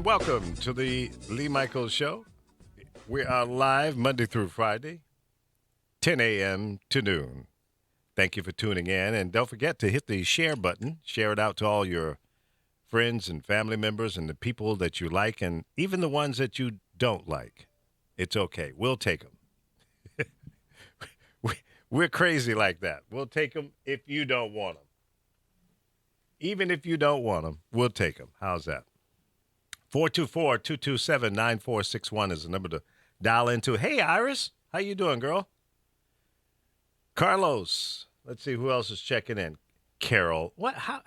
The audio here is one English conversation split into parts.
welcome to the Lee Michaels Show. We are live Monday through Friday, 10 a.m. to noon. Thank you for tuning in, and don't forget to hit the share button. Share it out to all your friends and family members and the people that you like, and even the ones that you don't like. It's okay. We'll take them. We're crazy like that. We'll take them if you don't want them. Even if you don't want them, we'll take them. How's that? 424-227-9461 is the number to dial into. Hey, Iris. How you doing, girl? Carlos. Let's see who else is checking in. Carol. What? How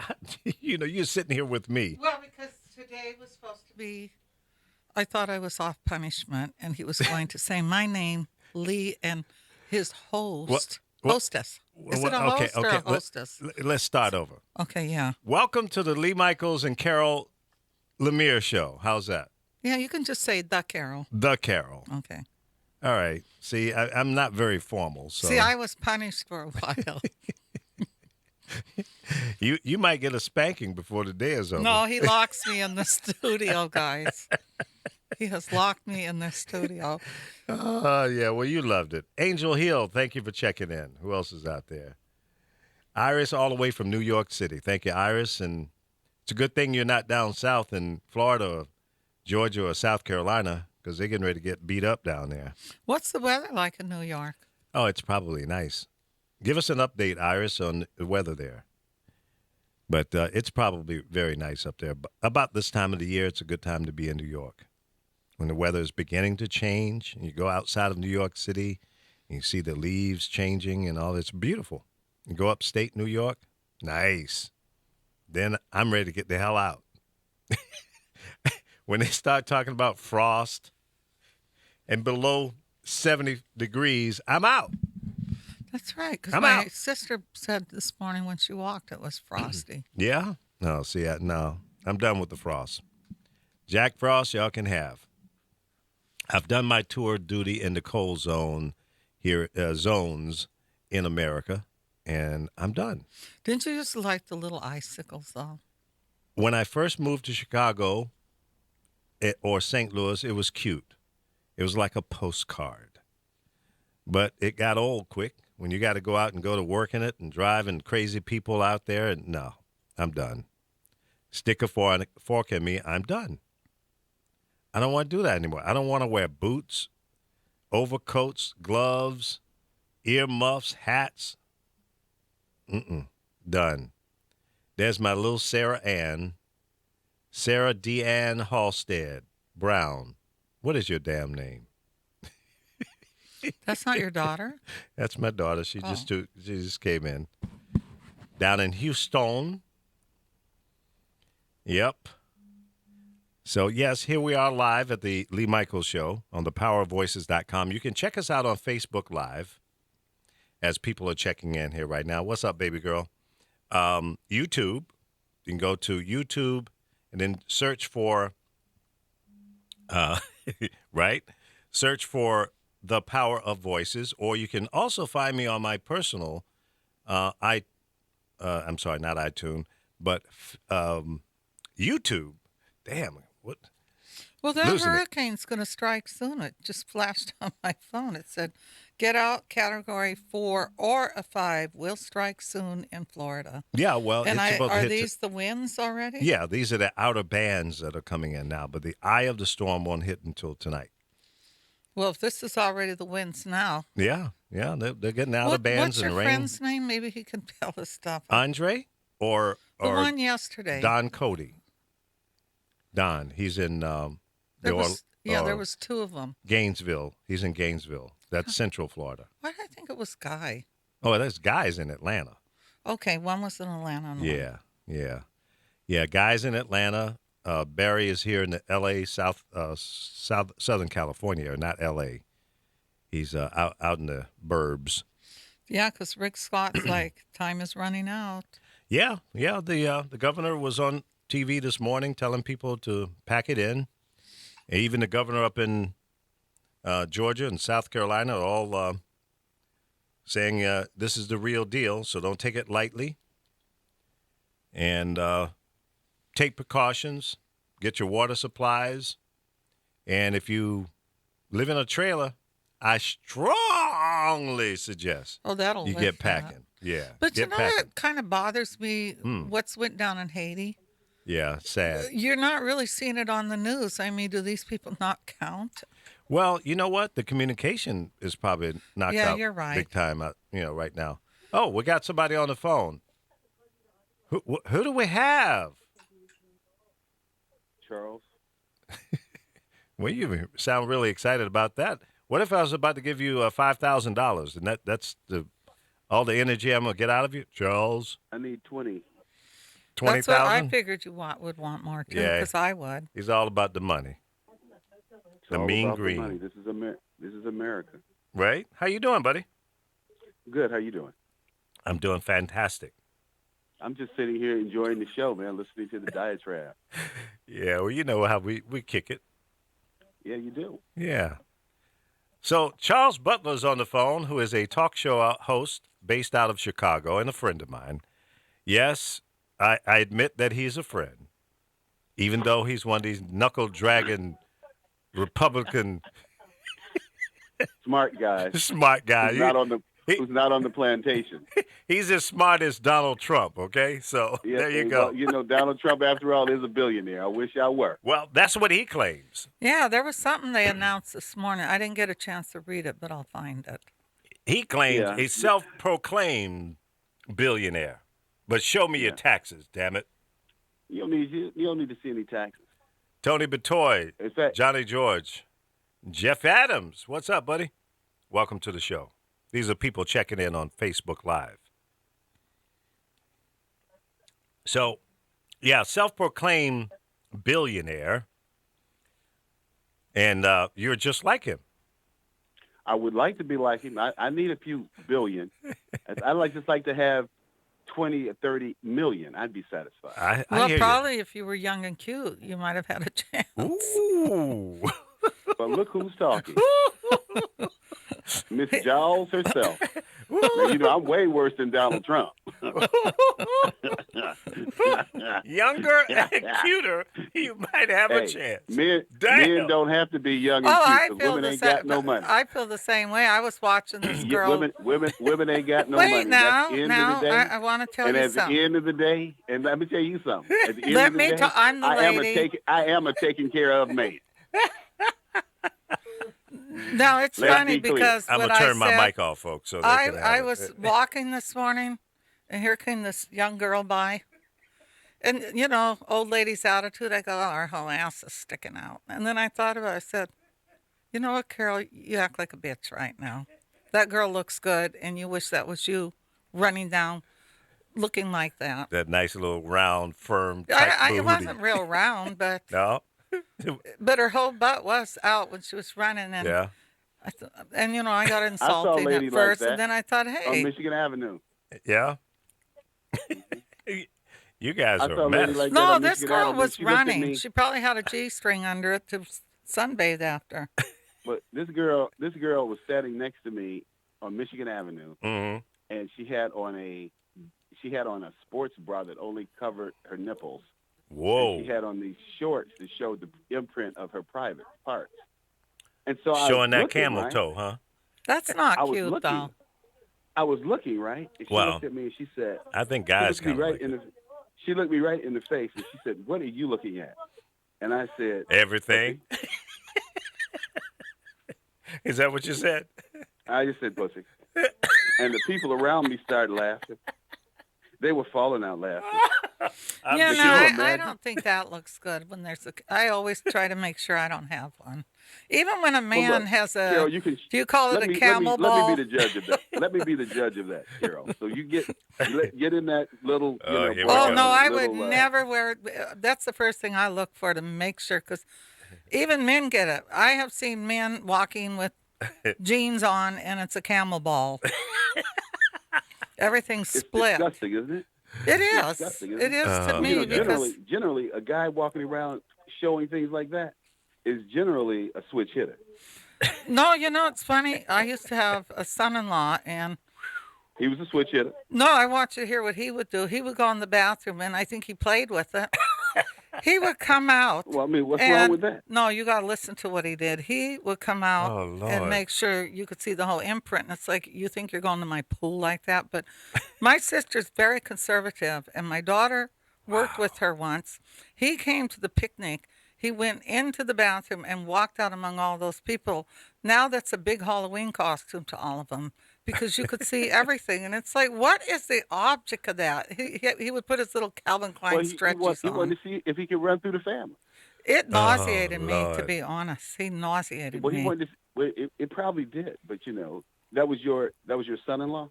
you're sitting here with me. Well, because today was supposed to be, I thought I was off punishment, and he was going to say my name, Lee, and his hostess. Is it a host or a hostess? Let's start over. Okay, yeah. Welcome to the Lee Michaels and Carol Lemire Show. How's that? Yeah, you can just say the Carol. The Carol. Okay. All right. See, I'm not very formal. So. See, I was punished for a while. You might get a spanking before the day is over. No, he locks me in the studio, guys. He has locked me in the studio. Yeah, well, you loved it. Angel Hill, thank you for checking in. Who else is out there? Iris, all the way from New York City. Thank you, Iris. And it's a good thing you're not down south in Florida or Georgia or South Carolina, because they're getting ready to get beat up down there. What's the weather like in New York? Oh, it's probably nice. Give us an update, Iris, on the weather there. But it's probably very nice up there. But about this time of the year, it's a good time to be in New York. When the weather is beginning to change, and you go outside of New York City, and you see the leaves changing and all. It's beautiful. You go upstate New York, nice. Then I'm ready to get the hell out. When they start talking about frost and below 70 degrees, I'm out. That's right, because my sister said this morning when she walked it was frosty. Yeah? No, see, no. I'm done with the frost. Jack Frost, y'all can have. I've done my tour duty in the cold zone here, zones in America, and I'm done. Didn't you just like the little icicles, though? When I first moved to Chicago or St. Louis, it was cute. It was like a postcard. But it got old quick when you got to go out and go to work in it and driving crazy people out there. And no, I'm done. Stick a fork in me, I'm done. I don't want to do that anymore. I don't want to wear boots, overcoats, gloves, earmuffs, hats. Done. There's my little Sarah Deanne Halstead Brown. What is your damn name? That's not your daughter? That's my daughter. She just came in. Down in Houston. Yep. So, yes, here we are live at the Lee Michaels Show on thepowervoices.com. You can check us out on Facebook Live as people are checking in here right now. What's up, baby girl? YouTube. You can go to YouTube and then search for, right? Search for The Power of Voices, or you can also find me on my personal, I'm sorry, not iTunes, but YouTube. Damn, what? Well, that hurricane's going to strike soon. It just flashed on my phone. It said, get out, category 4 or a 5 will strike soon in Florida. Yeah, well, and it's supposed to are hit these the winds already? Yeah, these are the outer bands that are coming in now, but the eye of the storm won't hit until tonight. Well, if this is already the winds now. Yeah, they're getting outer bands and rain. What's your friend's name? Maybe he can tell us stuff. Andre or the one yesterday. Don Cody. Don, he's in there was 2 of them. Gainesville. He's in Gainesville. That's Central Florida. Why did I think it was Guy? Oh, there's guys in Atlanta. Okay, one was in Atlanta. Yeah. Guys in Atlanta. Barry is here in the L.A. Southern California, not L.A. He's out in the burbs. Yeah, because Rick Scott's like, time is running out. Yeah. The governor was on TV this morning telling people to pack it in. And even the governor up in Georgia and South Carolina are all saying this is the real deal, so don't take it lightly. And take precautions. get your water supplies. And if you live in a trailer, I strongly suggest that'll you lift get that. packing. Yeah. But get you know packing. what kind of bothers me? What's went down in Haiti? Yeah, sad. You're not really seeing it on the news. I mean, do these people not count? Well, you know what? The communication is probably knocked Yeah, out you're right. big time, right now. Oh, we got somebody on the phone. Who do we have? Charles. Well, you sound really excited about that. What if I was about to give you $5,000, and that's all the energy I'm gonna get out of you, Charles? I need 20. That's what I 20,000. figured you would want more too, Yeah. because I would. He's all about the money, It's the all mean about green, The money. This is America. right? How you doing, buddy? Good. How you doing? I'm doing fantastic. I'm just sitting here enjoying the show, man, listening to the diatribe. Yeah, well, you know how we kick it. Yeah, you do. Yeah. So Charles Butler's on the phone, who is a talk show host based out of Chicago and a friend of mine. Yes, I admit that he's a friend, even though he's one of these knuckle-dragging Republican Smart guy. smart guys. Who's not on the plantation. He's as smart as Donald Trump, okay? So Yeah, there you and, go. Donald Trump, after all, is a billionaire. I wish I were. Well, that's what he claims. Yeah, there was something they announced this morning. I didn't get a chance to read it, but I'll find it. He claims Yeah. a self-proclaimed billionaire. But show me your Yeah. taxes, damn it. You don't need to see any taxes. Tony Batoy, In fact, Johnny George, Jeff Adams. What's up, buddy? Welcome to the show. These are people checking in on Facebook Live. So, yeah, self-proclaimed billionaire, and you're just like him. I would like to be like him. I need a few billion. I'd just like to have 20 or 30 million. I'd be satisfied. I Well, hear probably if you were young and cute, you might have had a chance. you. Ooh. But look who's talking. Miss Giles herself. Now, I'm way worse than Donald Trump. Younger and cuter, you might have a Hey, chance. Men Damn. don't have to be young and I cute, 'cause feel women the ain't got same. no money. I feel the same way. I was watching this girl. Women ain't got no money. Wait, now, At the end of the day, I want to tell and you at something. the end of the day, and let me tell you something. At the end Let of the me day, ta- I'm the lady. I am a taken care of maid. No, it's Let's funny be clear. because I'm what going to turn I my said, mic off, folks. So they can have I it. was walking this morning, and here came this young girl by. And, old lady's attitude, I go, oh, her whole ass is sticking out. And then I thought about it. I said, you know what, Carol, you act like a bitch right now. That girl looks good, and you wish that was you running down looking like that. That nice little round, firm, tight It booty. wasn't real round, but No? but her whole butt was out when she was running. And Yeah. I got insulting lady at like first, that and then I thought, On hey, Michigan Avenue. Yeah? You guys I are saw a a lady mess. like that no, on this Michigan girl Avenue. was She looked at running. me, She probably had a G-string under it to sunbathe after. but this girl was standing next to me on Michigan Avenue, Mm-hmm. and she had on a sports bra that only covered her nipples. Whoa. And she had on these shorts that showed the imprint of her private parts. And so Showing I that was looking, camel right? toe, huh? That's not I was cute, looking. though. I was looking, right? And she Wow. looked at me and she said, I think she guys looked me kind of right like in it. she looked me right in the face and she said, "What are you looking at?" And I said, Everything. Is that what you said? I just said, "Pussy." And the people around me started laughing. They were falling out laughing. I'm Yeah, sure, no, I man. don't think that looks good when there's I always try to make sure I don't have one. Even when a man look, has a, Carol, you can. do you call it Let a me, camel let ball? me be the judge of that. Let me be the judge of that, Carol. So you get in that little. Oh, here we Oh go. no, I little, would never wear it. That's the first thing I look for to make sure, because even men get it. I have seen men walking with jeans on, and it's a camel ball. Everything's It's split. disgusting, isn't it? It is. disgusting, isn't It is to Oh, me yeah. because Generally, a guy walking around showing things like that is generally a switch hitter. no, it's funny. I used to have a son-in-law, and He was a switch hitter. no, I want you to hear what he would do. He would go in the bathroom, and I think he played with it. He would come out. Well, I mean, what's wrong and with that? No, you got to listen to what he did. He would come out Oh, and Lord. make sure you could see the whole imprint. And it's like, you think you're going to my pool like that? But my sister's very conservative, and my daughter worked with her once. He came to the picnic. He went into the bathroom and walked out among all those people. Now that's a big Halloween costume to all of them because you could see everything. And it's like, what is the object of that? He would put his little Calvin Klein Well, stretchies he on. wanted to see if he could run through the family. It Oh, nauseated me, to Lord. be honest. He nauseated Well, he me. wanted to. Well, it probably did, but that was your son-in-law.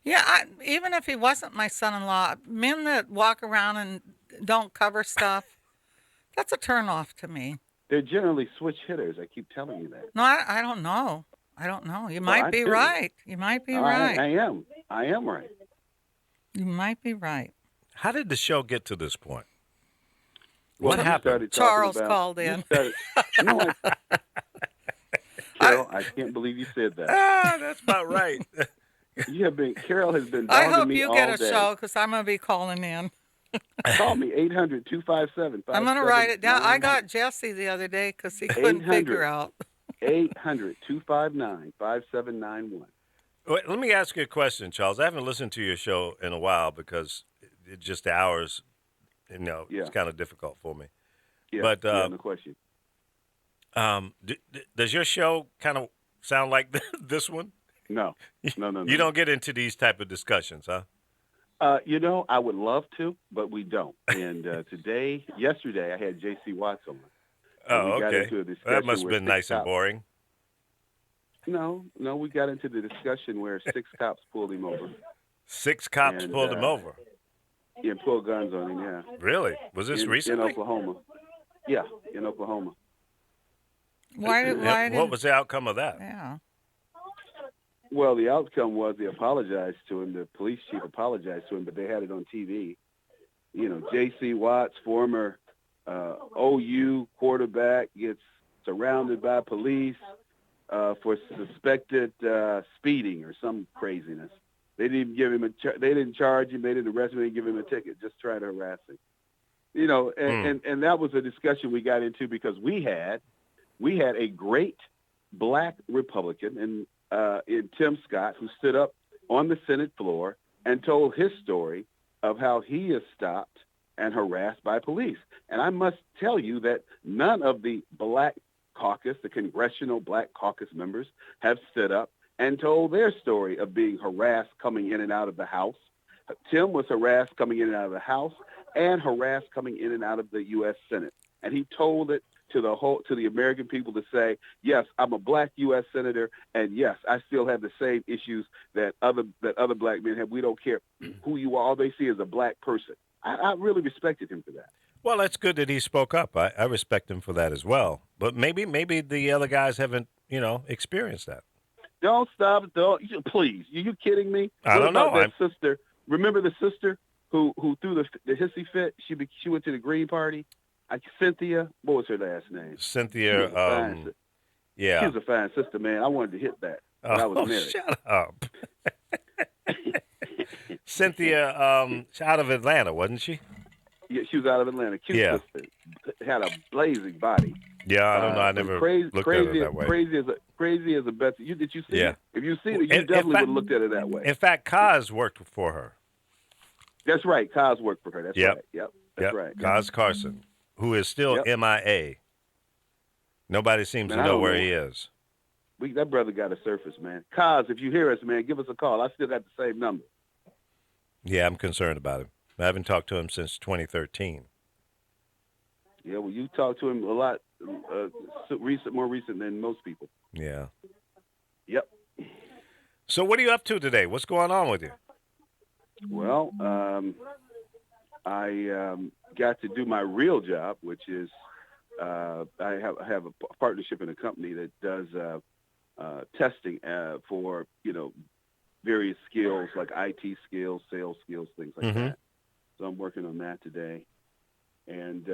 Yeah, even if he wasn't my son-in-law, men that walk around and don't cover stuff, that's a turnoff to me. They're generally switch hitters. I keep telling you that. No, I don't know. I don't know. You might I be do. right. You might be I right. am. I am right. You might be right. How did the show get to this point? Well, What you happened? started talking Charles about- called you in. started- no, Carol, I can't believe you said that. Ah, that's about right. Carol has been I dogging hope me you all get a day. show because I'm going to be calling in. Call me 800-257-5791. I'm going to write it down. I got Jesse the other day because he couldn't 800. figure out. 800-259-5791. Wait, let me ask you a question, Charles. I haven't listened to your show in a while because just the hours, Yeah. it's kind of difficult for me. Yeah, But, no question. Does your show kind of sound like this one? No. You don't get into these type of discussions, huh? I would love to, but we don't. And yesterday, I had J.C. Watts on. Oh, we got okay. into a discussion That must have where been 6 nice and cops- boring. No, we got into the discussion where 6 cops pulled him over. 6 cops And, pulled him over. Yeah, pulled guns on him, yeah. Really? Was this in recently? Oklahoma. Yeah, in Oklahoma. What was the outcome of that? Yeah. Well, the outcome was they apologized to him. The police chief apologized to him, but they had it on TV. J.C. Watts, former OU quarterback, gets surrounded by police for suspected speeding or some craziness. They didn't even give him they didn't charge him. They didn't arrest him. They didn't give him a ticket. Just try to harass him. And that was a discussion we got into because we had a great black Republican in Tim Scott who stood up on the Senate floor and told his story of how he is stopped and harassed by police. And I must tell you that none of the Black Caucus, the Congressional Black Caucus members, have stood up and told their story of being harassed coming in and out of the House. Tim was harassed coming in and out of the House and harassed coming in and out of the U.S. Senate. And he told it to the American people to say, yes, I'm a black U.S. senator, and yes, I still have the same issues that other black men have. We don't care who you are. All they see is a black person. I really respected him for that. Well, that's good that he spoke up. I respect him for that as well. But maybe the other guys haven't, experienced that. Don't stop. Please. Are you kidding me? I don't know. That sister. Remember the sister who threw the hissy fit? She went to the Green Party. Cynthia. What was her last name? Cynthia. She was a fine sister, man. I wanted to hit that. But I was married. Shut up. Cynthia, out of Atlanta, wasn't she? Yeah, she was out of Atlanta. Cute Yeah. sister. Had a blazing body. Yeah, I don't know. I never looked at her that way. Crazy as a Betsy. Did you see Yeah. it? If you seen it, you In definitely fact- would have looked at it that way. In fact, Kaz worked for her. That's right. Kaz worked for her. That's Yep. right. Yep. That's right. Kaz Carson, who is still Yep. MIA. Nobody seems Man, to I know don't where know. he is. That brother got to surface, man. Kaz, if you hear us, man, give us a call. I still got the same number. Yeah, I'm concerned about him. I haven't talked to him since 2013. Yeah, well, you talk to him a lot, more recent than most people. Yeah. Yep. So what are you up to today? What's going on with you? Well, I got to do my real job, which is I have a partnership in a company that does testing for various skills like IT skills, sales skills, things like that. So I'm working on that today, and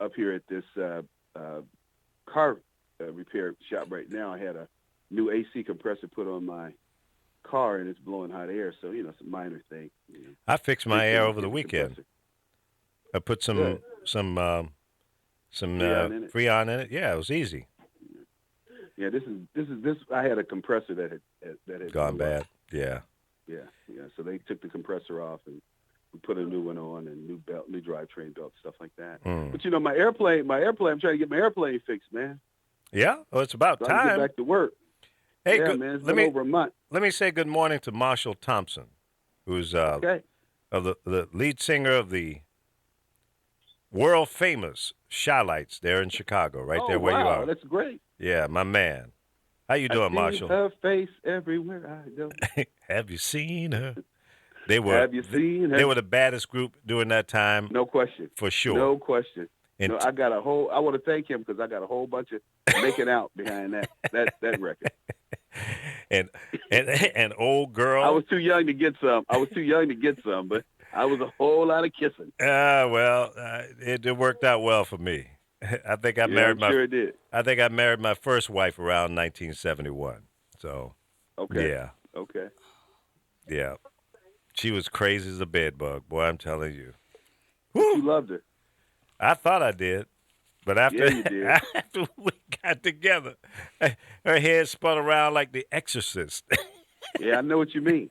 up here at this car repair shop right now, I had a new AC compressor put on my car, and it's blowing hot air. So it's a minor thing. I fixed my air over the weekend. I put Good. some Freon in it. Freon in it. Yeah, it was easy. Yeah, this. I had a compressor that had Gone blew up. bad. Yeah. Yeah. So they took the compressor off and we put a new one on, and new belt, new drivetrain belt, stuff like that. Mm. But my airplane. I'm trying to get my airplane fixed, man. Yeah. Well, it's about So I can time. get back to work. Hey, yeah, good, man. It's let been me over a month. let me say good morning to Marshall Thompson, who's Okay. of the lead singer of the world famous Shy-Lights there in Chicago, right there where you are. That's great. Yeah, my man. How you doing, I see Marshall? her face everywhere I go. Have you seen her? They were Have you seen her? they were the baddest group during that time, No question. for sure. No question. And I got a whole. I want to thank him because I got a whole bunch of making out behind that record. and old girl. I was too young to get some. But I was a whole lot of kissing. Well, it worked out well for me. I think I married I'm sure it did. I think I married my first wife around 1971. So Okay. yeah, Okay. yeah, she was crazy as a bed bug, boy. I'm telling you. You loved her. I thought I did, but after Yeah, you did. after we got together, her head spun around like The Exorcist. Yeah, I know what you mean.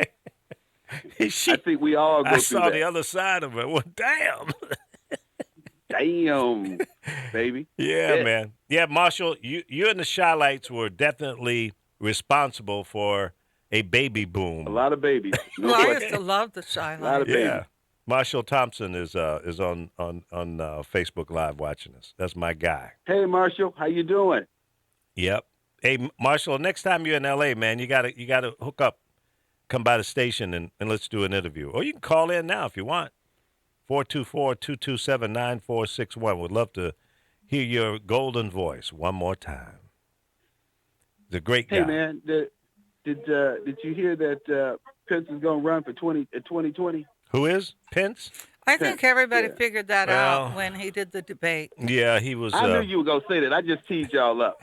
I I think we all go I through saw that. the other side of it. Well, damn. Damn, baby. Yeah, man. Yeah, Marshall, you and the Shy-Lights were definitely responsible for a baby boom. A lot of babies. No Well, I question. used to love the Shy A lot of Lights. babies. Yeah. Marshall Thompson is on Facebook Live watching us. That's my guy. Hey, Marshall, how you doing? Yep. Hey, Marshall, next time you're in LA, man, you gotta hook up, come by the station and let's do an interview. Or you can call in now if you want. 424-227-9461. Would love to hear your golden voice one more time. The great guy. Hey, man, did you hear that Pence is going to run for 2020? Who is? Pence? I think everybody Yeah. figured that Well- out when he did the debate. Yeah, he was. I knew you were going to say that. I just teased y'all up.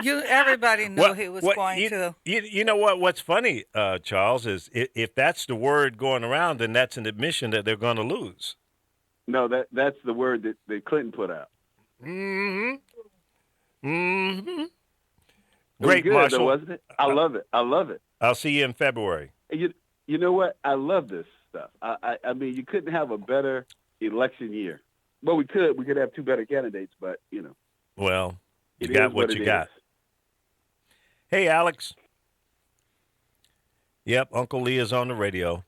No, everybody knew Well, he was what- going to. You know what? What's funny, Charles, is if that's the word going around, then that's an admission that they're going to lose. No, that's the word that Clinton put out. Mm-hmm. Mm-hmm. It Great, was good, Marshall. though, wasn't it? I love it. I love it. I'll see you in February. And you know what? I love this stuff. I mean, you couldn't have a better election year. Well, we could. We could have two better candidates, but, Well, you it got is what it you got. is. Hey, Alex. Yep, Uncle Lee is on the radio,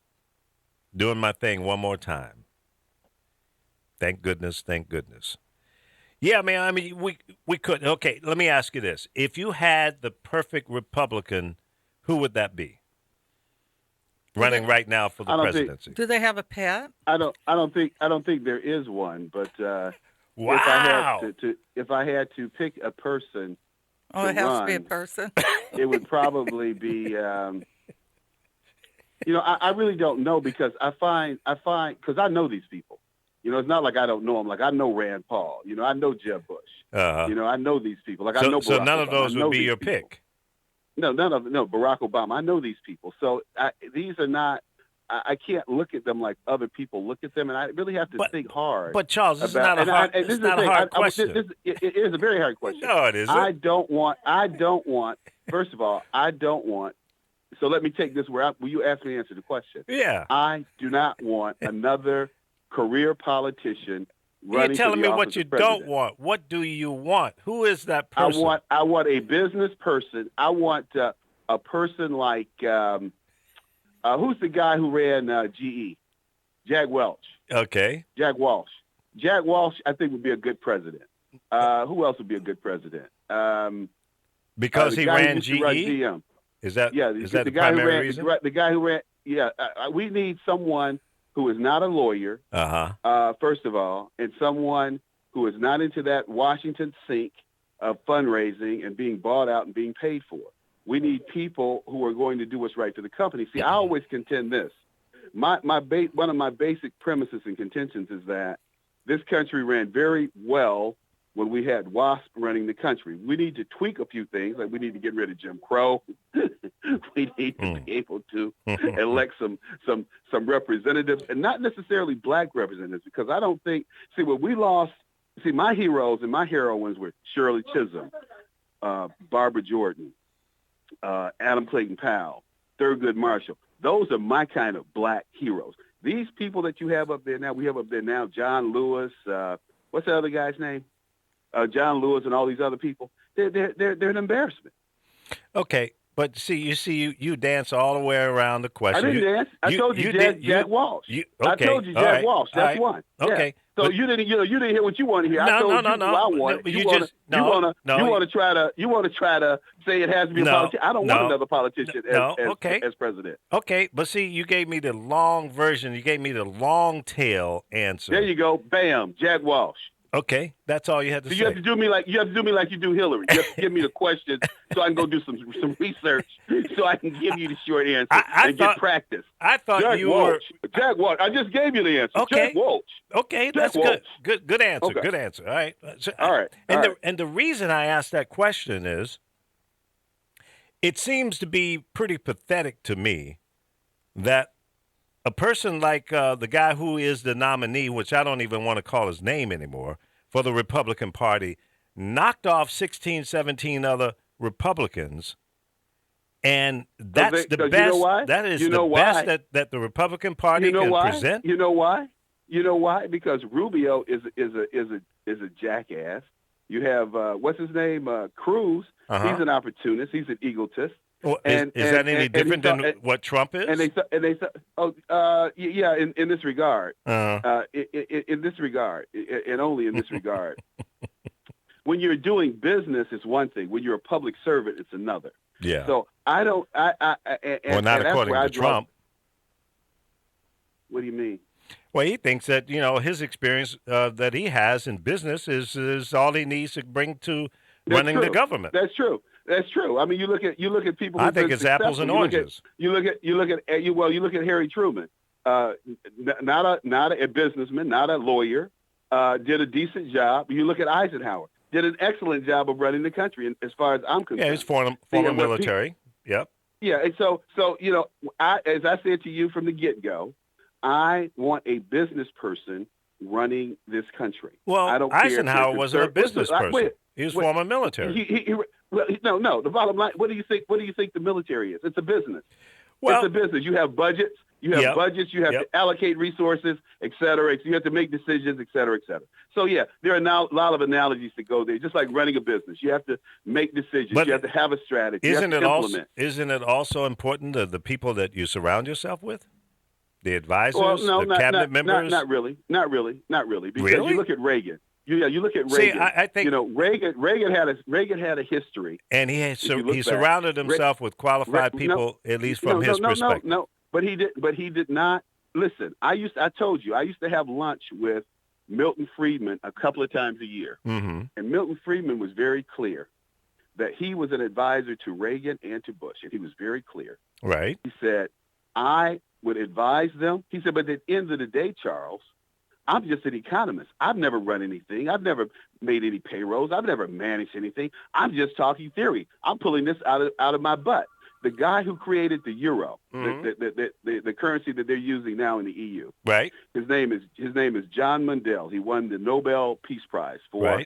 doing my thing one more time. Thank goodness, thank goodness. Yeah, man, I mean, we could. Okay, let me ask you this. If you had the perfect Republican, who would that be? Running right now for the I don't think- presidency. Do they have a pet? I don't think there is one, but Wow. if I had to pick a person, Oh, To it has to be a run. person. it would probably be. I really don't know because I find because I know these people. It's not like I don't know them. Like I know Rand Paul. I know Jeb Bush. Uh-huh. I know these people. Like I know. So Barack none of Obama. those I know would be these your people. pick. No, none of no Barack Obama. I know these people. So these are not. I can't look at them like other people look at them, and I really have to think hard. But Charles, this about, is not a hard. and this It's is the not a thing. hard question. It is a very hard question. No, it isn't. I don't want. First of all, I don't want. So let me take this where you ask me to answer the question. Yeah. I do not want another career politician You're running telling for me the what office you of president. don't want. What do you want? Who is that person? I want a business person. I want a person like who's the guy who ran GE? Jack Welch. Okay. Jack Walsh. Jack Walsh, I think, would be a good president. Who else would be a good president? Because the he guy who ran used to run GE? GM. Is that Yeah, the guy who primary ran, reason? The guy who ran. Yeah, we need someone who is not a lawyer. Uh-huh. First of all, and someone who is not into that Washington sink of fundraising and being bought out and being paid for. We need people who are going to do what's right for the company. See, I always contend this. One of my basic premises and contentions is that this country ran very well when we had WASP running the country. We need to tweak a few things, like we need to get rid of Jim Crow. We need to be able to elect some representatives, and not necessarily black representatives, because I don't think. See, what we lost. See, my heroes and my heroines were Shirley Chisholm, Barbara Jordan, Adam Clayton Powell, Thurgood Marshall. Those are my kind of black heroes. These people that you have up there now, we have up there now, John Lewis, what's the other guy's name? John Lewis and all these other people. They're an embarrassment. Okay, but you dance all the way around the question. I didn't dance. I told you Jack Walsh. Okay, I told you Jack Walsh. That's right. one. Okay. Yeah. So you didn't hear what you want to hear. I told you who I want. You want to try to say it has to be a politician. I don't want another politician as president. Okay, but see, you gave me the long version. You gave me the long tail answer. There you go. Bam, Jack Walsh. Okay, that's all you had to say. You have to do me like you do Hillary. You have to give me the questions so I can go do some research so I can give you the short answer get practice. I thought Jack you Walsh. were Jack Walsh. I just gave you the answer. Okay. Jack Walsh. Okay, that's Walsh. good answer. Okay. Good answer. All right. All right. And the reason I asked that question is, it seems to be pretty pathetic to me that a person like the guy who is the nominee, which I don't even want to call his name anymore, for the Republican Party, knocked off 16, 17 other Republicans, and that's the best. You know why? That is you know the why? best that the Republican Party you know can why? present. You know why? You know why? Because Rubio is a jackass. You have what's his name? Cruz. Uh-huh. He's an opportunist. He's an egotist. Well, is that any different than what Trump is? And they yeah, in this regard, in this regard, and only in this regard. When you're doing business, it's one thing. When you're a public servant, it's another. Yeah. So I don't. Well, not according to Trump. What do you mean? Well, he thinks that his experience that he has in business is all he needs to bring to running the government. That's true. That's true. I mean, you look at people. I think it's apples and oranges. You look at Harry Truman, not a businessman, not a lawyer, did a decent job. You look at Eisenhower, did an excellent job of running the country, and as far as I'm concerned. Yeah, he's former military. Yep. Yeah, and so as I said to you from the get-go, I want a business person running this country. Well, I don't Eisenhower care wasn't a business person. He was former military. No. The bottom line. What do you think the military is? It's a business. Well, it's a business. You have budgets. You have to allocate resources, et cetera. You have to make decisions, et cetera, et cetera. So yeah, there are now a lot of analogies to go there. Just like running a business, you have to make decisions. You have to have a strategy. Isn't it also important the people that you surround yourself with? The advisors, the cabinet members? Not really. Because really? you look at Reagan. You look at Reagan. See, I think Reagan had a history, and he surrounded himself with qualified people, at least from his perspective. No, but he did not listen. I told you I used to have lunch with Milton Friedman a couple of times a year, mm-hmm. and Milton Friedman was very clear that he was an advisor to Reagan and to Bush, and he was very clear. Right. He said, I would advise them. He said, but at the end of the day, Charles, I'm just an economist. I've never run anything. I've never made any payrolls. I've never managed anything. I'm just talking theory. I'm pulling this out of my butt. The guy who created the euro, mm-hmm. the currency that they're using now in the EU, right? His name is John Mundell. He won the Nobel Peace Prize for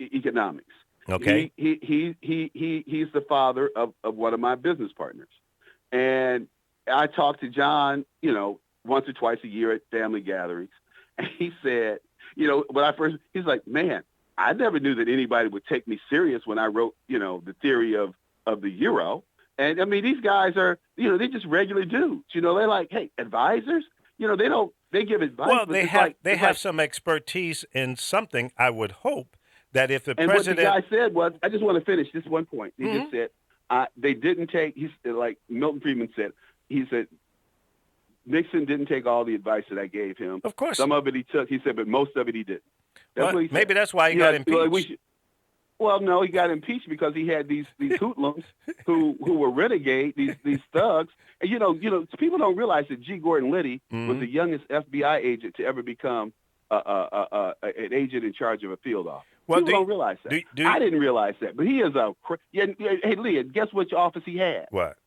economics. Okay. He's the father of one of my business partners, and I talk to John, once or twice a year at family gatherings. And he said, he's like, man, I never knew that anybody would take me serious when I wrote, the theory of the euro. And I mean, these guys are, they're just regular dudes. They're like, hey, advisors, they give advice. Well, they have some expertise in something. I would hope that if the president. What the guy said was, I just want to finish this one point. He mm-hmm. just said, they didn't take, like Milton Friedman said, he said, Nixon didn't take all the advice that I gave him. Of course. Some of it he took, he said, but most of it he didn't. That's what he said. Maybe that's why he got impeached. Well, no, he got impeached because he had these hoodlums who were renegade, these thugs. And, people don't realize that G. Gordon Liddy mm-hmm. was the youngest FBI agent to ever become an agent in charge of a field office. Well, people don't realize that. I didn't realize that. But he is hey, Leah, guess which office he had? What?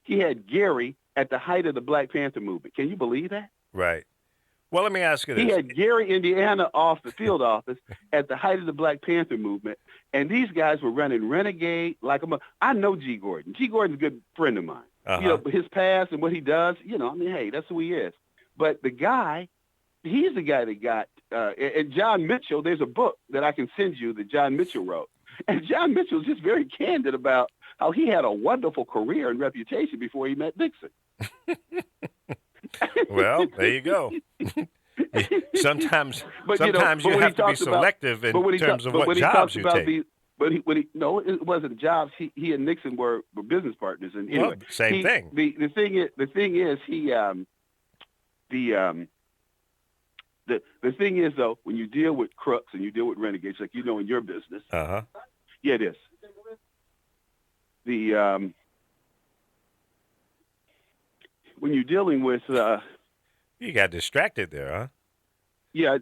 he had Gary at the height of the Black Panther movement. Can you believe that? Right. Well, let me ask you this. He had Gary, Indiana, off the field office at the height of the Black Panther movement, and these guys were running Renegade like I know G. Gordon. G. Gordon's a good friend of mine. You know, his past and what he does, you know, I mean, hey, that's who he is. But the guy, he's the guy that got, and John Mitchell, there's a book that I can send you that John Mitchell wrote. And John Mitchell's just very candid about how he had a wonderful career and reputation before he met Nixon. Well, there you go. Sometimes you have to be selective in terms of what jobs you take. No, it wasn't jobs. He and Nixon were business partners, and anyway, well, same thing. The thing is the thing is though, when you deal with crooks and you deal with renegades, like you know in your business, yeah, it is. When you're dealing with you got distracted there, huh? Yeah,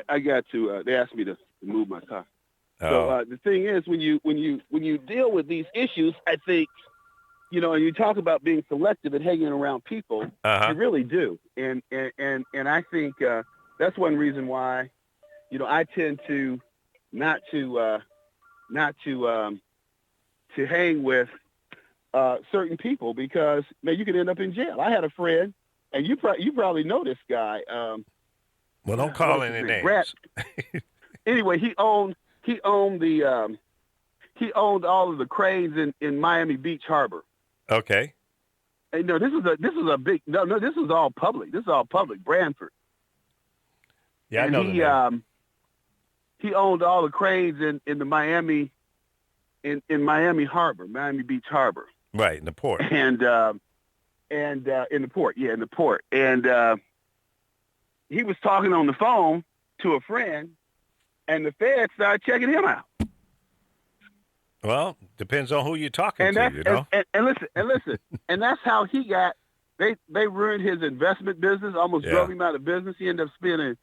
I got to. They asked me to move my car. So the thing is, when you deal with these issues, I think, you know, and you talk about being selective and hanging around people, you really do. And I think that's one reason why, you know, I tend to not to hang with certain people because, man, you could end up in jail. I had a friend, and you probably know this guy. Well, don't call any names. Anyway, he owned all of the cranes in Miami Beach Harbor. Okay. And no, this is a big this is all public. This is all public. Branford. Yeah, and I know. He owned all the cranes in the Miami in Miami Harbor, Miami Beach Harbor. Right, in the port. And in the port, yeah, in the port. And he was talking on the phone to a friend, and the feds started checking him out. Well, depends on who you're talking and to, you know. And listen, and that's how he got. They ruined his investment business, almost drove him out of business. He ended up spending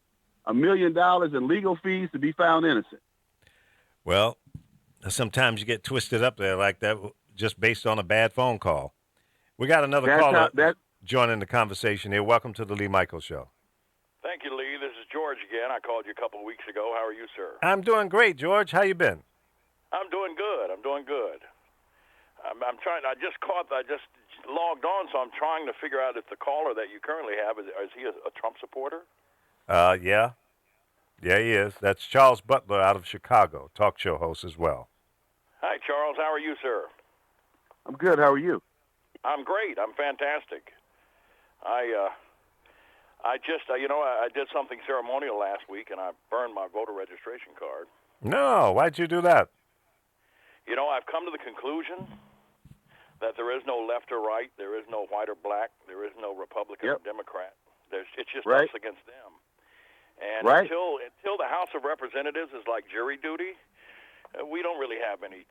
$1 million in legal fees to be found innocent. Well, sometimes you get twisted up there like that just based on a bad phone call. We got another caller joining the conversation here. Welcome to the Lee Michaels Show. Thank you, Lee. This is George again. I called you a couple of weeks ago. How are you, sir? I'm doing great, George. How you been? I'm doing good. I'm trying. I just logged on, so I'm trying to figure out if the caller that you currently have is he a Trump supporter? Yeah, he is. That's Charles Butler out of Chicago, talk show host as well. Hi, Charles. How are you, sir? I'm good. How are you? I'm great. I'm fantastic. I did something ceremonial last week, and I burned my voter registration card. No, why'd you do that? You know, I've come to the conclusion that there is no left or right, there is no white or black, there is no Republican or Democrat. It's just us against them. And until the House of Representatives is like jury duty, we don't have any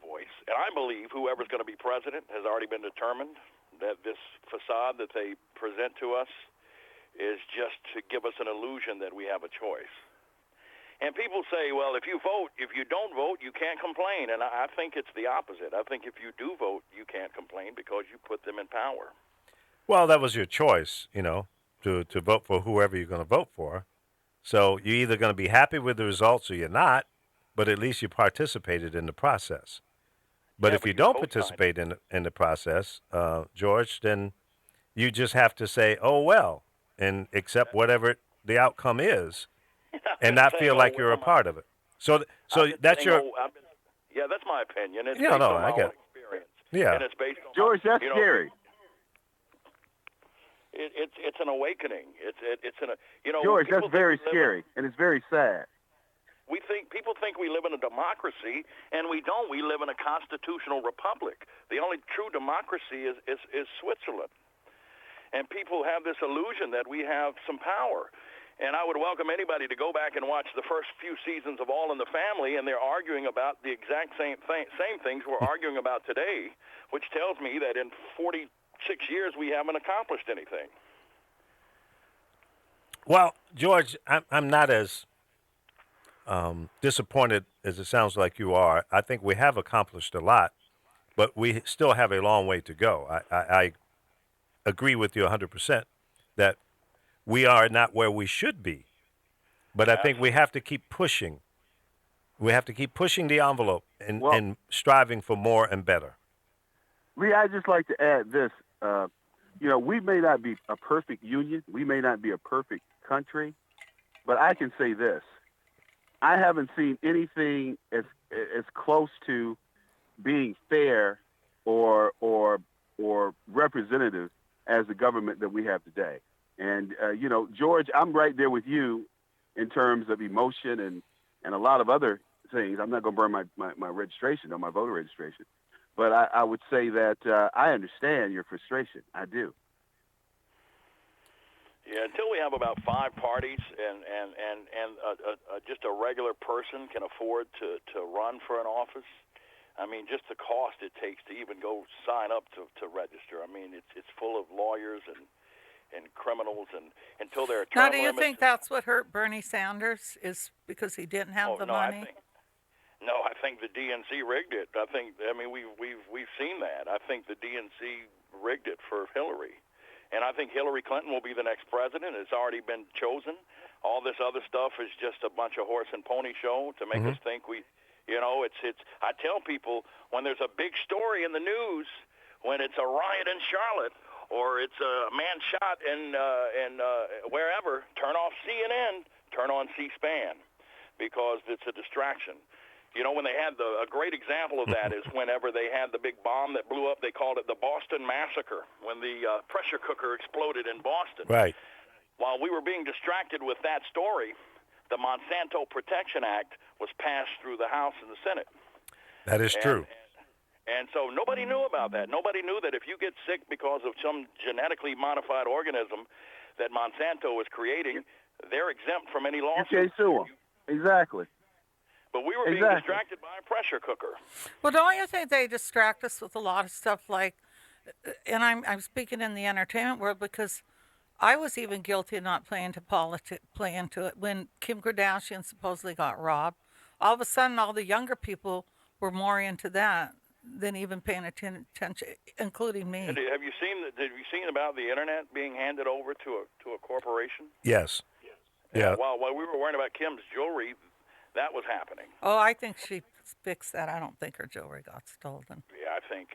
voice. And I believe whoever's going to be president has already been determined, that this facade that they present to us is just to give us an illusion that we have a choice. And people say, well, if you don't vote, you can't complain. And I think it's the opposite. I think if you do vote, you can't complain because you put them in power. Well, that was your choice, you know, to vote for whoever you're going to vote for. So you're either going to be happy with the results or you're not, but at least you participated in the process. But if you don't participate in the process, George, then you just have to say, oh, well, and accept whatever the outcome is. And not feel like you're a part of it. So that's your. That's my opinion. It's based on my own experience. Yeah, and it's based on George. That's scary. It's an awakening. It's George, that's very scary, and it's very sad. People think we live in a democracy, and we don't. We live in a constitutional republic. The only true democracy is Switzerland, and people have this illusion that we have some power. And I would welcome anybody to go back and watch the first few seasons of All in the Family, and they're arguing about the exact same things we're arguing about today, which tells me that in 46 years we haven't accomplished anything. Well, George, I'm not as disappointed as it sounds like you are. I think we have accomplished a lot. but we still have a long way to go. I agree with you 100% that we are not where we should be. But I think we have to keep pushing. We have to keep pushing the envelope and striving for more and better. Lee, I'd just like to add this. We may not be a perfect union. We may not be a perfect country. But I can say this. I haven't seen anything as close to being fair or representative as the government that we have today. And, George, I'm right there with you in terms of emotion and a lot of other things. I'm not going to burn my registration or my voter registration. But I would say that I understand your frustration. I do. Yeah, until we have about 5 parties and just a regular person can afford to run for an office, I mean, just the cost it takes to even go sign up to register. I mean, it's full of lawyers and criminals, and until there are term limits. Now, do you think that's what hurt Bernie Sanders, is because he didn't have the money? I think the DNC rigged it. We've seen that. I think the DNC rigged it for Hillary. And I think Hillary Clinton will be the next president. It's already been chosen. All this other stuff is just a bunch of horse and pony show to make us think it's. I tell people, when there's a big story in the news, when it's a riot in Charlotte or it's a man shot in wherever, turn off CNN, turn on C-SPAN, because it's a distraction. When they had a great example of that is whenever they had the big bomb that blew up, they called it the Boston Massacre, when the pressure cooker exploded in Boston. Right. While we were being distracted with that story, the Monsanto Protection Act was passed through the House and the Senate. That is true. And so nobody knew about that. Nobody knew that if you get sick because of some genetically modified organism that Monsanto is creating, they're exempt from any lawsuits. You can't sue them. Exactly. But we were being distracted by a pressure cooker. Well, don't you think they distract us with a lot of stuff like, and I'm speaking in the entertainment world, because I was even guilty of not playing into it when Kim Kardashian supposedly got robbed. All of a sudden, all the younger people were more into that than even paying attention, including me. Have you seen about the internet being handed over to a corporation? Yes. Yeah. While we were worrying about Kim's jewelry, that was happening. Oh, I think she fixed that. I don't think her jewelry got stolen. Yeah, I think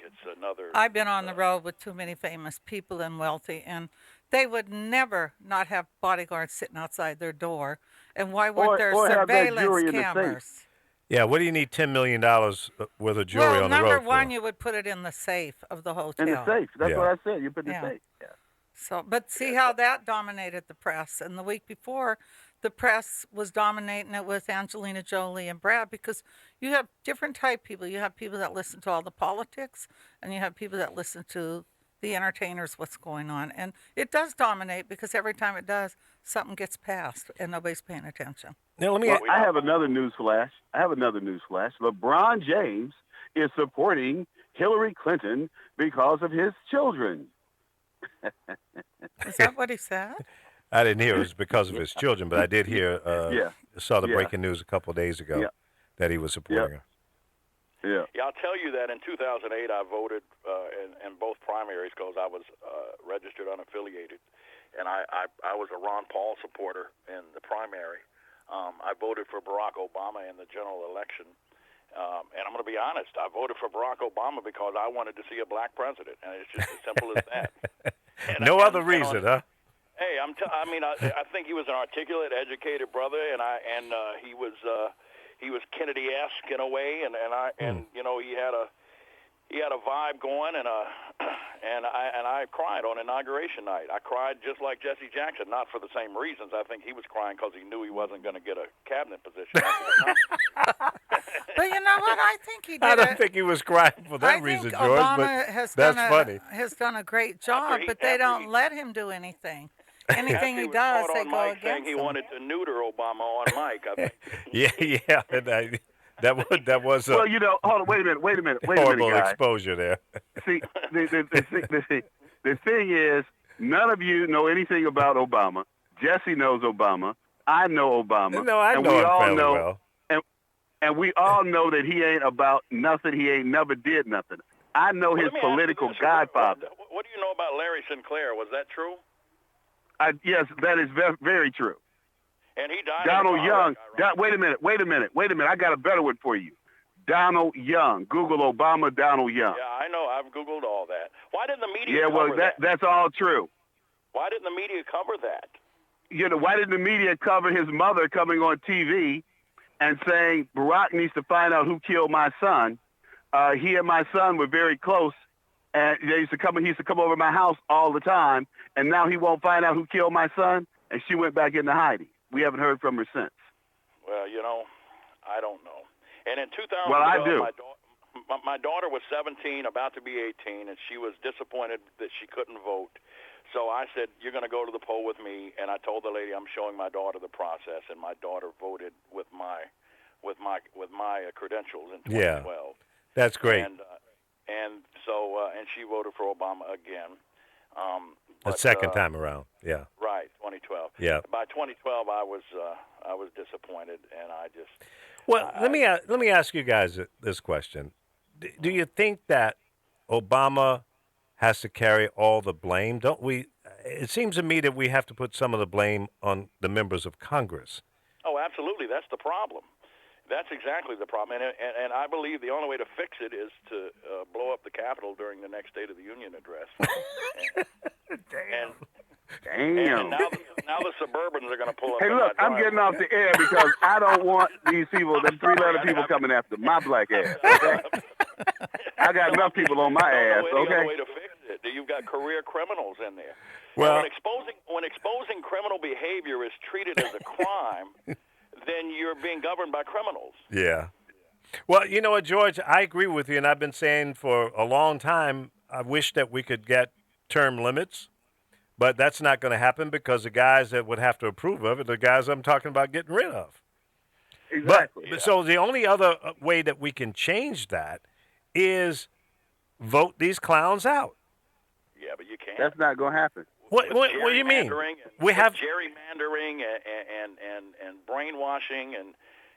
it's another. I've been on the road with too many famous people and wealthy, and they would never not have bodyguards sitting outside their door. And why weren't there surveillance cameras? Yeah, what do you need $10 million worth of jewelry on the road for? Number one, you would put it in the safe of the hotel. In the safe. That's what I said. You put in the safe. Yeah. So, but see how that dominated the press. And the week before, the press was dominating it with Angelina Jolie and Brad, because you have different type people. You have people that listen to all the politics, and you have people that listen to the entertainers, what's going on. And it does dominate, because every time it does, something gets passed and nobody's paying attention. Now, I have another news flash. LeBron James is supporting Hillary Clinton because of his children. Is that what he said? I didn't hear it was because of his children, but I did hear, saw the breaking news a couple of days ago that he was supporting her. Yeah, I'll tell you that in 2008 I voted in both primaries because I was registered unaffiliated, and I was a Ron Paul supporter in the primary. I voted for Barack Obama in the general election, and I'm going to be honest, I voted for Barack Obama because I wanted to see a black president, and it's just as simple as that. No other reason, huh? Hey, I think he was an articulate, educated brother, and he was Kennedy-esque in a way, and he had a vibe going, and I cried on inauguration night. I cried just like Jesse Jackson, not for the same reasons. I think he was crying because he knew he wasn't going to get a cabinet position. But you know what? I think he did. I don't think he was crying for that reason, George. Obama but funny. Has done a great job, but they don't let him do anything. Anything he does, they go against him. He wanted to neuter Obama on mic, I think. yeah. And that was a well, hold on, wait a minute, horrible guys. exposure there. See, the thing is, none of you know anything about Obama. Jesse knows Obama. I know Obama. No, I know him fairly well. And we all know that he ain't about nothing. He ain't never did nothing. I know his political godfather. What do you know about Larry Sinclair? Was that true? Yes, that is very, very true. And he died. Donald Young. Wait a minute. I got a better one for you. Donald Young. Google Obama, Donald Young. Yeah, I know. I've Googled all that. Why didn't the media cover that? That's all true. Why didn't the media cover that? Why didn't the media cover his mother coming on TV and saying Barack needs to find out who killed my son? He and my son were very close, and he used to come over my house all the time, and now he won't find out who killed my son, and she went back into hiding. We haven't heard from her since. Well, I don't know. And in 2012, well, I do. My daughter was 17, about to be 18, and she was disappointed that she couldn't vote. So I said, "You're going to go to the poll with me." And I told the lady I'm showing my daughter the process, and my daughter voted with my credentials in 2012. Yeah, that's great. And she voted for Obama again. The second time around, yeah. Right, 2012. Yeah. By 2012, I was disappointed, and I just. Well, let me ask you guys this question: do you think that Obama has to carry all the blame? Don't we? It seems to me that we have to put some of the blame on the members of Congress. Oh, absolutely. That's the problem. That's exactly the problem. And I believe the only way to fix it is to blow up the Capitol during the next State of the Union address. Damn. And now the Suburbans are going to pull up. Hey, look, I'm getting off the air because I don't want these people, them three-letter people coming after my black ass. Okay? I got enough people on my ass. Okay. Way to fix it. You've got career criminals in there. Well, when exposing criminal behavior is treated as a crime, then you're being governed by criminals. Yeah. Well, you know what, George? I agree with you, and I've been saying for a long time, I wish that we could get term limits, but that's not going to happen because the guys that would have to approve of it are the guys I'm talking about getting rid of. Exactly. But, So the only other way that we can change that is vote these clowns out. Yeah, but you can't. That's not going to happen. What do you mean? We have gerrymandering and brainwashing, and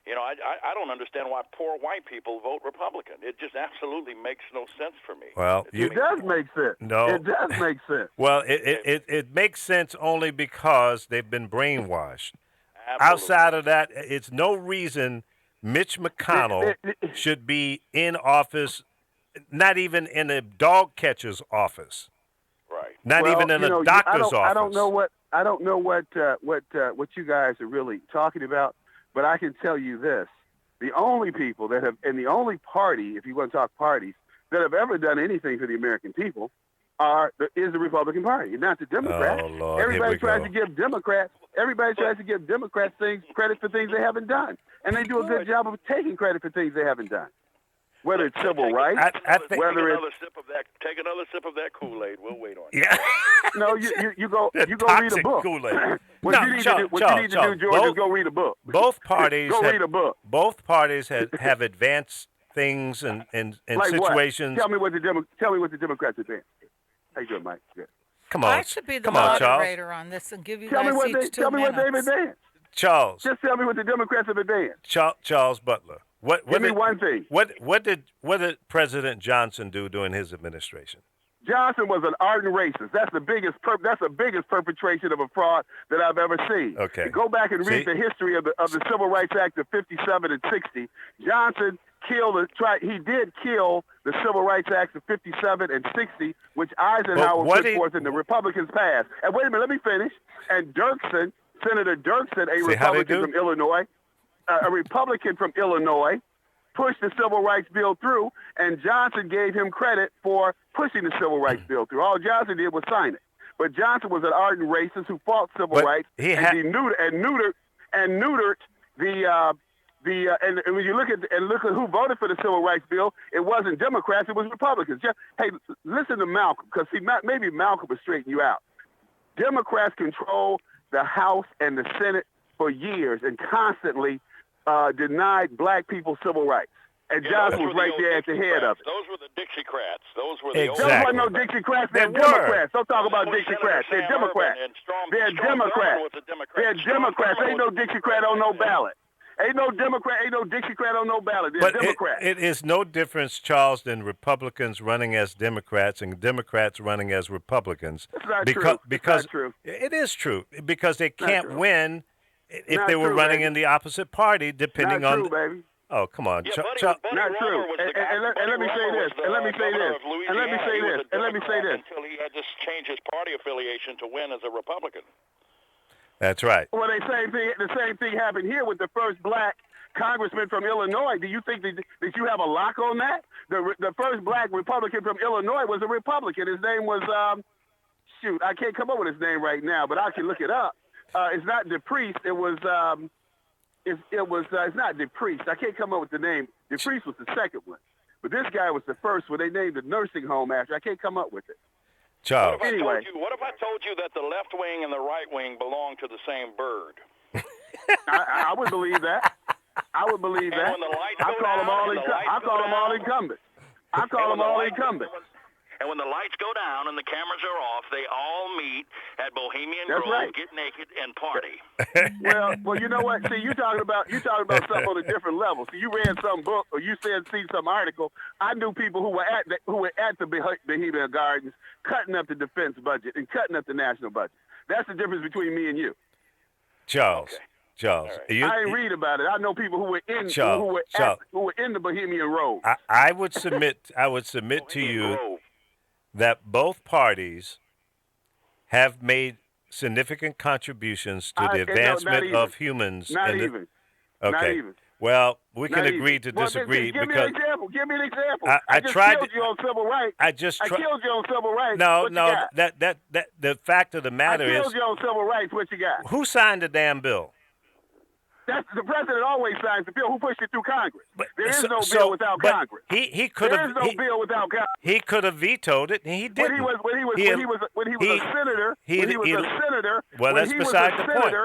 I don't understand why poor white people vote Republican. It just absolutely makes no sense for me. Well, it does make sense. No, it does make sense. Well, it makes sense only because they've been brainwashed. Absolutely. Outside of that, it's no reason Mitch McConnell should be in office, not even in a dog catcher's office. Right. Not even in a doctor's office. I don't know what you guys are really talking about, but I can tell you this: the only people that have, and the only party, if you want to talk parties, that have ever done anything for the American people is the Republican Party, not the Democrats. Oh, Lord, Everybody tries to give Democrats things credit for things they haven't done, and they do a good job of taking credit for things they haven't done. Whether it's civil rights, whether it's take another sip of that Kool-Aid. We'll wait on it. Yeah. No, you go read a book. Kool-Aid. What you need to do, George, is go read a book. Both parties read a book. Both parties have advanced things and like situations. What? Tell me what the Democrats advance. How you doing, Mike? Good. Come on. I should be the Come on, moderator on this and give you tell guys me what each 2 tell me minutes. what they've advanced. Charles. Just tell me what the Democrats have advanced. Charles Butler. Give me one thing. What did President Johnson do during his administration? Johnson was an ardent racist. That's the biggest perpetration of a fraud that I've ever seen. Okay. Go back and read the history of the Civil Rights Act of 57 and 60. Johnson did kill the Civil Rights Acts of 57 and 60, which Eisenhower put forth and the Republicans passed. And wait a minute, let me finish. And Senator Dirksen, a Republican from Illinois, pushed the Civil Rights Bill through, and Johnson gave him credit for pushing the Civil Rights Bill through. All Johnson did was sign it. But Johnson was an ardent racist who fought civil rights and neutered and when you look at who voted for the Civil Rights Bill, it wasn't Democrats, it was Republicans. Hey, listen to Malcolm, because maybe Malcolm will straighten you out. Democrats control the House and the Senate for years and constantly denied black people civil rights. And Johnson was right there at the head of it. Those were the Dixiecrats. Those were the Those weren't no Dixiecrats. They're Democrats. Don't talk about Dixiecrats. They're Democrats. They're Democrats. They're Democrats. Ain't no Dixiecrat on no ballot. Ain't no Democrat, ain't no Dixiecrat on no ballot. They're Democrats. It is no difference, Charles, than Republicans running as Democrats and Democrats running as Republicans. It's not true. Because it's not true. It is true because they can't true. win if Not they were true, running baby. in the opposite party, depending Not on. true, baby. Oh, come on, Yeah, Buddy Not true. Roemer was the guy. And let me say this. And let me say this. And let me say this. And let me say this. Until he had to change his party affiliation to win as a Republican. That's right. Well, the same thing happened here with the first black congressman from Illinois. Do you think that you have a lock on that? The first black Republican from Illinois was a Republican. His name was I can't come up with his name right now, but I can look it up. It's not DePriest. It was it's not DePriest. I can't come up with the name. DePriest was the second one, but this guy was the first one. They named the nursing home after. I can't come up with it. Charles. What if I told you that the left wing and the right wing belong to the same bird? I would believe that. I would believe that. When the lights I go call them down, all. and the lights I go call them all down, incumbents. I call them all incumbents. And when the lights go down and the cameras are off, they all meet at Bohemian That's Grove, right. get naked, and party. Well, you know what? See, you talking about something on a different level. See, you read some book or you seen some article. I knew people who were at the Bohemian Gardens cutting up the defense budget and cutting up the national budget. That's the difference between me and you. Charles. Okay. Charles. Right. I ain't read about it. I know people who were in who were in the Bohemian Grove. I would submit to you Grove. that both parties have made significant contributions to the advancement of humans. Not even. Okay. Not even. Well, we can Not agree even. to disagree Give because me an example. Give me an example. I just tried killed to- you on civil rights. I killed you on civil rights. No, What you no. got? That the fact of the matter I is, killed you on civil rights. What you got? who signed the damn bill? That's the president always signs the bill. Who pushed it through Congress? There is no so- bill without but Congress. He could There have. is no bill without Congress. He could have vetoed it, and he When didn't. he was a senator. Well, that's beside the point.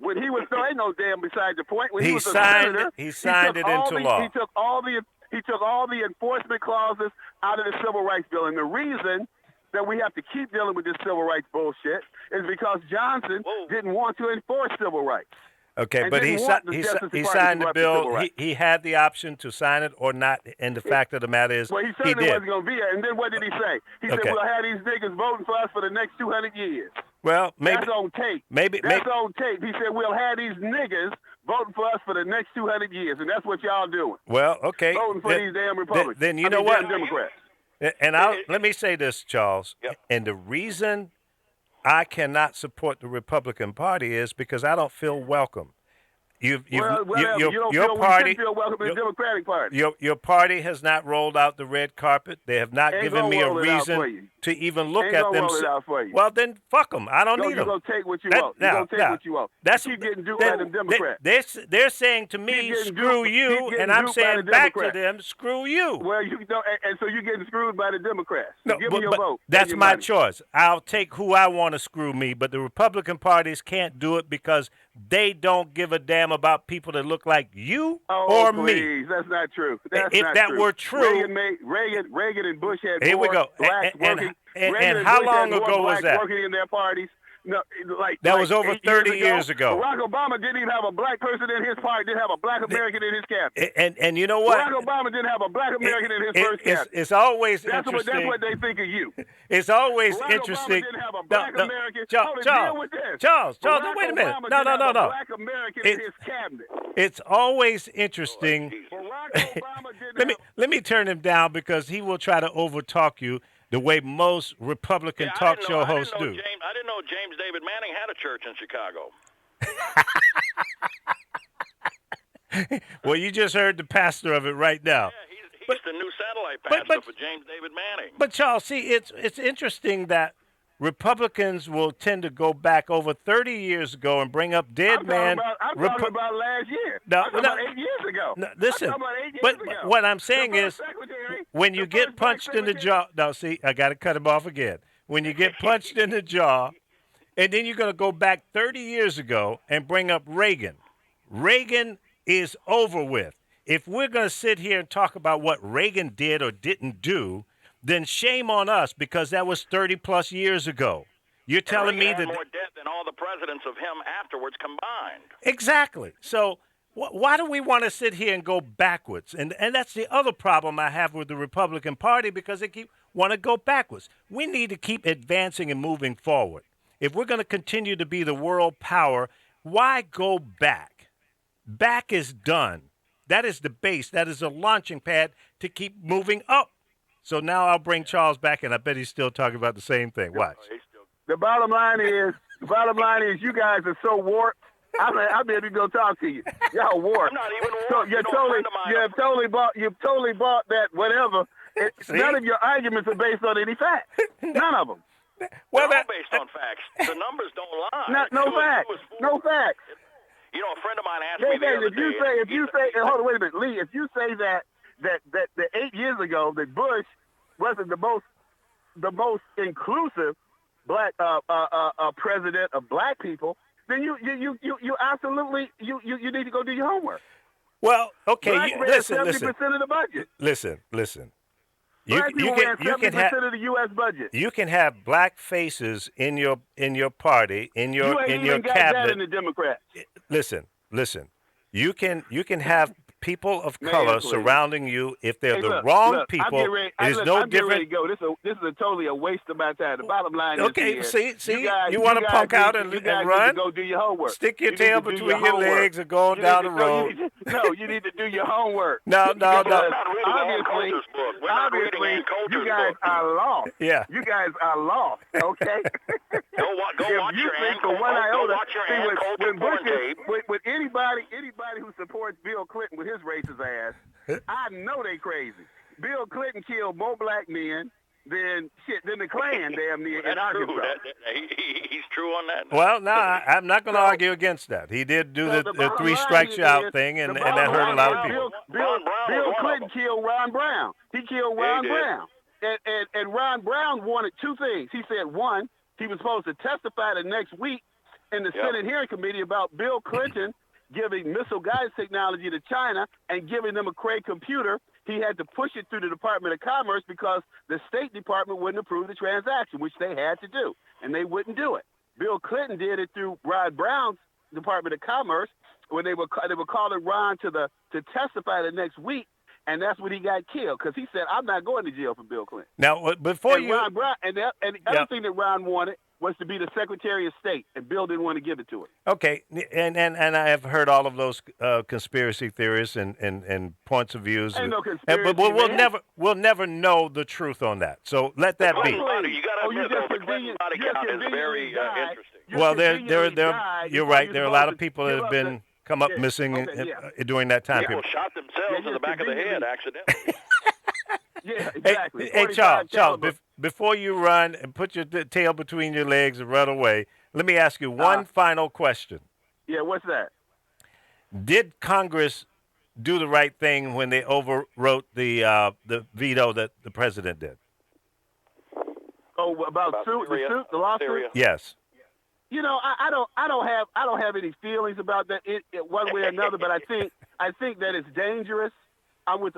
When he was ain't no damn beside the point. When He he was signed a senator, it- he signed it into law. He took all the enforcement clauses out of the civil rights bill, and the reason that we have to keep dealing with this civil rights bullshit is because Johnson didn't want to enforce civil rights. Okay, and but he didn't want the Justice signed Department to the go after civil bill. rights. He had the option to sign it or not, and the fact of the matter is, Well, he he certainly did. wasn't going to be there. And then what did he say? He said, Okay. we'll have these niggas voting for us for the next 200 years. Well, maybe That's on tape. maybe That's on tape. He said, we'll have these niggas voting for us for the next 200 years. And that's what y'all doing. well, okay. Voting for these damn Republicans. Then you know what? Damn Democrats. And let me say this, Charles. Yep. And the reason I cannot support the Republican Party is because I don't feel welcome. Your You don't party, feel welcome in the Democratic Party. your party has not rolled out the red carpet. They have not Ain't given gonna me a roll it out for reason you. to even look Ain't at gonna them. roll it out for you. Well, then fuck them. I don't need You're them. going to take what you want. You're going to take what you want. That's you keep getting duped by them Democrats. They're saying to me, Keep getting screw duped- you, keep getting and I'm duped by saying the back to Democrats. them, screw you. Well, you know, and so you're getting screwed by the Democrats. So No, give me your but vote. that's and your my money. choice. I'll take who I want to screw me, but the Republican parties can't do it because they don't give a damn about people that look like you or me. Please, that's not true. That's If not that true. were true- Reagan and Bush had Here we four go. blacks And working. and Reagan how Bush long had more ago was blacks that? Working in their parties. No, That was over 8 30 years ago. Barack Obama didn't even have a black person in his party. Didn't have a black American in his cabinet. And you know what? Barack Obama didn't have a black American in his first cabinet. It's always That's interesting. what they think of you. It's always Barack interesting. Obama didn't have a black American. Charles, deal with this. Charles, Barack wait a minute. Obama No, didn't have a no. black American It- in his cabinet. It's always interesting. Barack Obama didn't Let me turn him down because he will try to overtalk you the way most Republican talk show hosts do. I didn't know James David Manning had a church in Chicago. Well, you just heard the pastor of it right now. Yeah, he's the new satellite pastor for James David Manning. But Charles, see, it's interesting that Republicans will tend to go back over 30 years ago and bring up dead man. I'm talking about last year. No, I'm talking about 8 years ago. No, listen, I'm talking about 8 years but ago. what I'm saying The is, first secretary- when you the get first black punched in the secretary- jaw, no, see, I got to cut him off again. When you get punched in the jaw, and then you're going to go back 30 years ago and bring up Reagan. Reagan is over with. If we're going to sit here and talk about what Reagan did or didn't do, then shame on us because that was 30 plus years ago. You're telling me Reagan that had more debt than all the presidents of him afterwards combined. exactly. So Why do we want to sit here and go backwards? And that's the other problem I have with the Republican Party, because they want to go backwards. We need to keep advancing and moving forward. If we're going to continue to be the world power, why go back? Back is done. That is the base. That is a launching pad to keep moving up. So now I'll bring Charles back, and I bet he's still talking about the same thing. Watch. The bottom line is, you guys are so warped. I'm here to go talk to you. Y'all warped. I'm not even warped. So you've totally bought that whatever. None of your arguments are based on any facts. None of them. Well, they're all based on facts. The numbers don't lie. No facts. No facts. You know, a friend of mine asked me the other day. If you say, hold on, wait a minute, Lee. If you say that 8 years ago that Bush wasn't the most inclusive black president of black people, then you absolutely you need to go do your homework. Well, okay, listen. 70% of the budget. Listen. Black people ran 70% of the U.S. budget. You can have black faces in your party, in your got cabinet. That in the Democrats. Listen. You can have people of color surrounding you. If they're wrong people, it is no different. This is totally a waste of my time. The bottom line is okay. See, you want to punk out and run? Go do your homework. Stick your tail between your legs and go down the road. You need to do your homework. No. Obviously, you guys are lost. Yeah. You guys are lost. Okay. Go watch your hand. With anybody who supports Bill Clinton with his racist ass, I know they crazy. Bill Clinton killed more black men than the Klan damn near in Arkansas. He's true on that. Well, no, I'm not going to argue against that. He did do the three strikes you out thing, and that hurt a lot of people. Bill Clinton killed Ron Brown. He killed Ron Brown. And Ron Brown wanted two things. He said, one, he was supposed to testify the next week in the Senate hearing committee about Bill Clinton giving missile guidance technology to China and giving them a Cray computer. He had to push it through the Department of Commerce because the State Department wouldn't approve the transaction, which they had to do, and they wouldn't do it. Bill Clinton did it through Ron Brown's Department of Commerce when they were calling Ron to testify the next week, and that's when he got killed because he said, "I'm not going to jail for Bill Clinton." Now, before and Ron Brown, and the other thing that Ron wanted was to be the Secretary of State, and Bill didn't want to give it to him. Okay, and I have heard all of those conspiracy theories and points of views. Ain't no conspiracy, but we'll never know the truth on that. So let that be. You got to admit, though, the Clinton body count is very interesting. Well, you're right. There are a lot of people that have been come up missing during that time period. People shot themselves in the back of the head accidentally. Yeah, exactly. Hey, Charles, before you run and put your tail between your legs and run away, let me ask you one final question. Yeah, what's that? Did Congress do the right thing when they overwrote the veto that the president did? Oh, about the lawsuit? Syria. Yes. You know, I don't have any feelings about that one way or another, but I think that it's dangerous. I'm with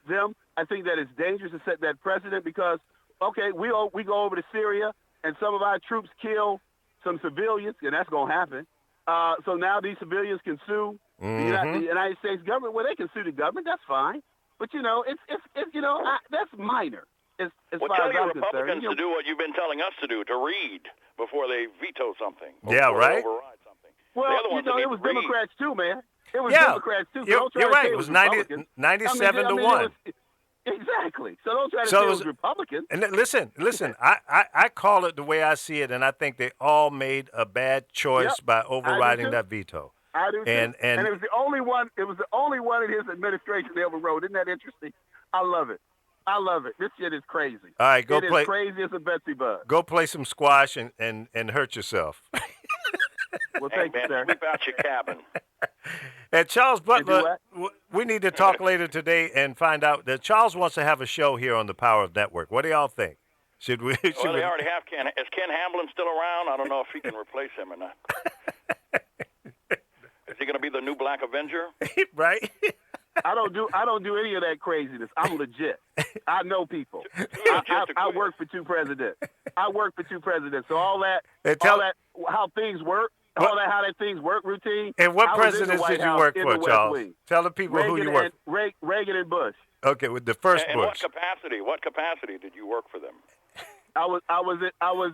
them. I think that it's dangerous to set that precedent because, okay, we go over to Syria and some of our troops kill some civilians, and that's going to happen. So now these civilians can sue the United States government. Well, they can sue the government. That's fine. But, you know, it's that's minor. As far tell as your I'm Republicans concerned. to do what you've been telling us to do, to read before they veto something. Yeah, right. Override something. Well, it was Democrats too, man. It was Democrats too. So you're right. It was 97 to 1. Exactly. So don't try to say it was Republicans. And listen. I call it the way I see it, and I think they all made a bad choice by overriding that veto. I do too. And it was the only one. It was the only one in his administration they overrode. Isn't that interesting? I love it. This shit is crazy. All right, go play. It is crazy as a Betsy bug. Go play some squash and hurt yourself. Well, thank you, sir. Sweep out your cabin. And Charles Butler, we need to talk later today and find out that Charles wants to have a show here on the Power of Network. What do y'all think? Should we? They already have Ken. Is Ken Hamlin still around? I don't know if he can replace him or not. Is he going to be the new Black Avenger? Right. I don't do any of that craziness. I'm legit. I know people. I work for two presidents. So all that how things work, all that how that things work routine. And what I was in the presidents White did you House work in for, the West Charles? Wing. Tell the people who you worked for. Reagan and Bush. Okay, with the first And Bush. what capacity did you work for them? I was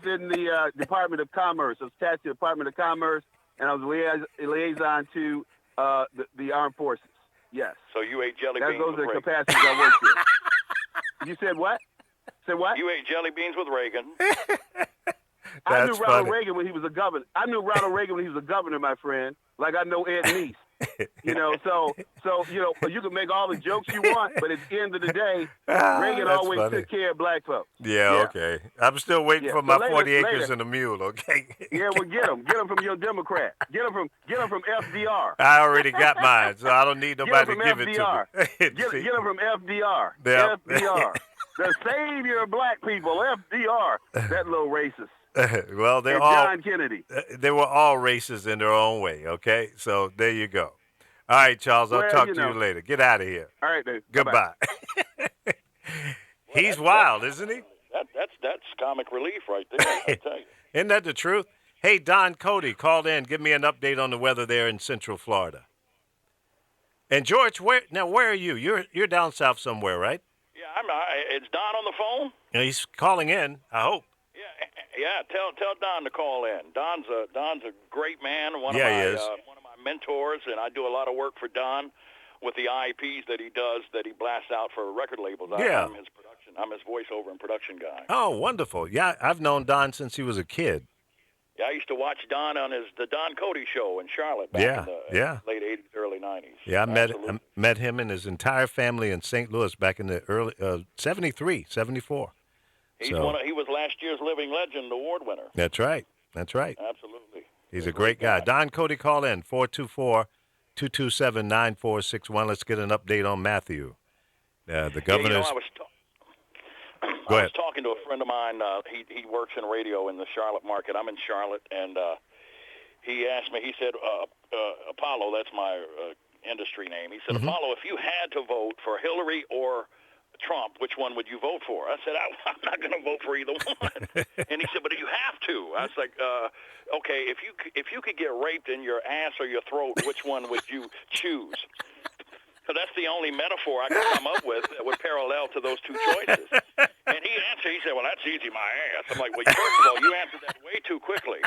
in the Department of Commerce. I was attached to the Department of Commerce, and I was liaison to the armed forces. Yes. So you ate jelly beans Those with are the Reagan. capacities I worked with. You said what? Said what? You ate jelly beans with Reagan. I knew That's Ronald funny. Reagan when he was a governor. I knew Ronald Reagan when he was a governor, my friend. Like I know Ed Meese. So you can make all the jokes you want, but at the end of the day, Reagan that's always funny. took care of black folks. Yeah, okay. I'm still waiting for my So 40 acres later. and a mule, okay? Yeah, well, get them from your Democrat. Get them from FDR. I already got mine, so I don't need Get nobody them to from give FDR. it to me. Get See? them from FDR. Yeah. FDR. The savior of black people, FDR. That little racist. Well, And John Kennedy. they were all racist in their own way, okay? So there you go. All right, Charles, I'll Well, talk you to know. you later. Get out of here. All right, dude. Goodbye. He's wild, isn't he? That's comic relief right there. I tell you. Isn't that the truth? Hey, Don Cody, called in. Give me an update on the weather there in Central Florida. And George, where are you? You're down south somewhere, right? Yeah, it's Don on the phone. Yeah, he's calling in. I hope. Yeah. Tell Don to call in. Don's a great man. One Yeah, of my he is. one of my mentors, and I do a lot of work for Don with the IEPs that he does that he blasts out for record labels. Yeah. I'm his voiceover and production guy. Oh, wonderful. Yeah, I've known Don since he was a kid. Yeah, I used to watch Don on the Don Cody show in Charlotte back Yeah, in the yeah. late 80s, early 90s. Yeah, I Absolutely. met him and his entire family in St. Louis back in the early 73, 74. He So- was last year's Living Legend award winner. That's right. Absolutely. He's a great guy. Don Cody, call in 424-227-9461. Let's get an update on Matthew. The governor's. I Go ahead. was talking to a friend of mine. He works in radio in the Charlotte market. I'm in Charlotte, and he asked me. He said, "Apollo, that's my industry name." He said, "Apollo, if you had to vote for Hillary or Trump, which one would you vote for?" I said, "I'm not going to vote for either one." And he said, "But you have to." I was like, "Okay, if you could get raped in your ass or your throat, which one would you choose?" So that's the only metaphor I could come up with that would parallel to those two choices. And he answered, he said, "Well, that's easy, my ass." I'm like, "Well, first of all, you answered that way too quickly."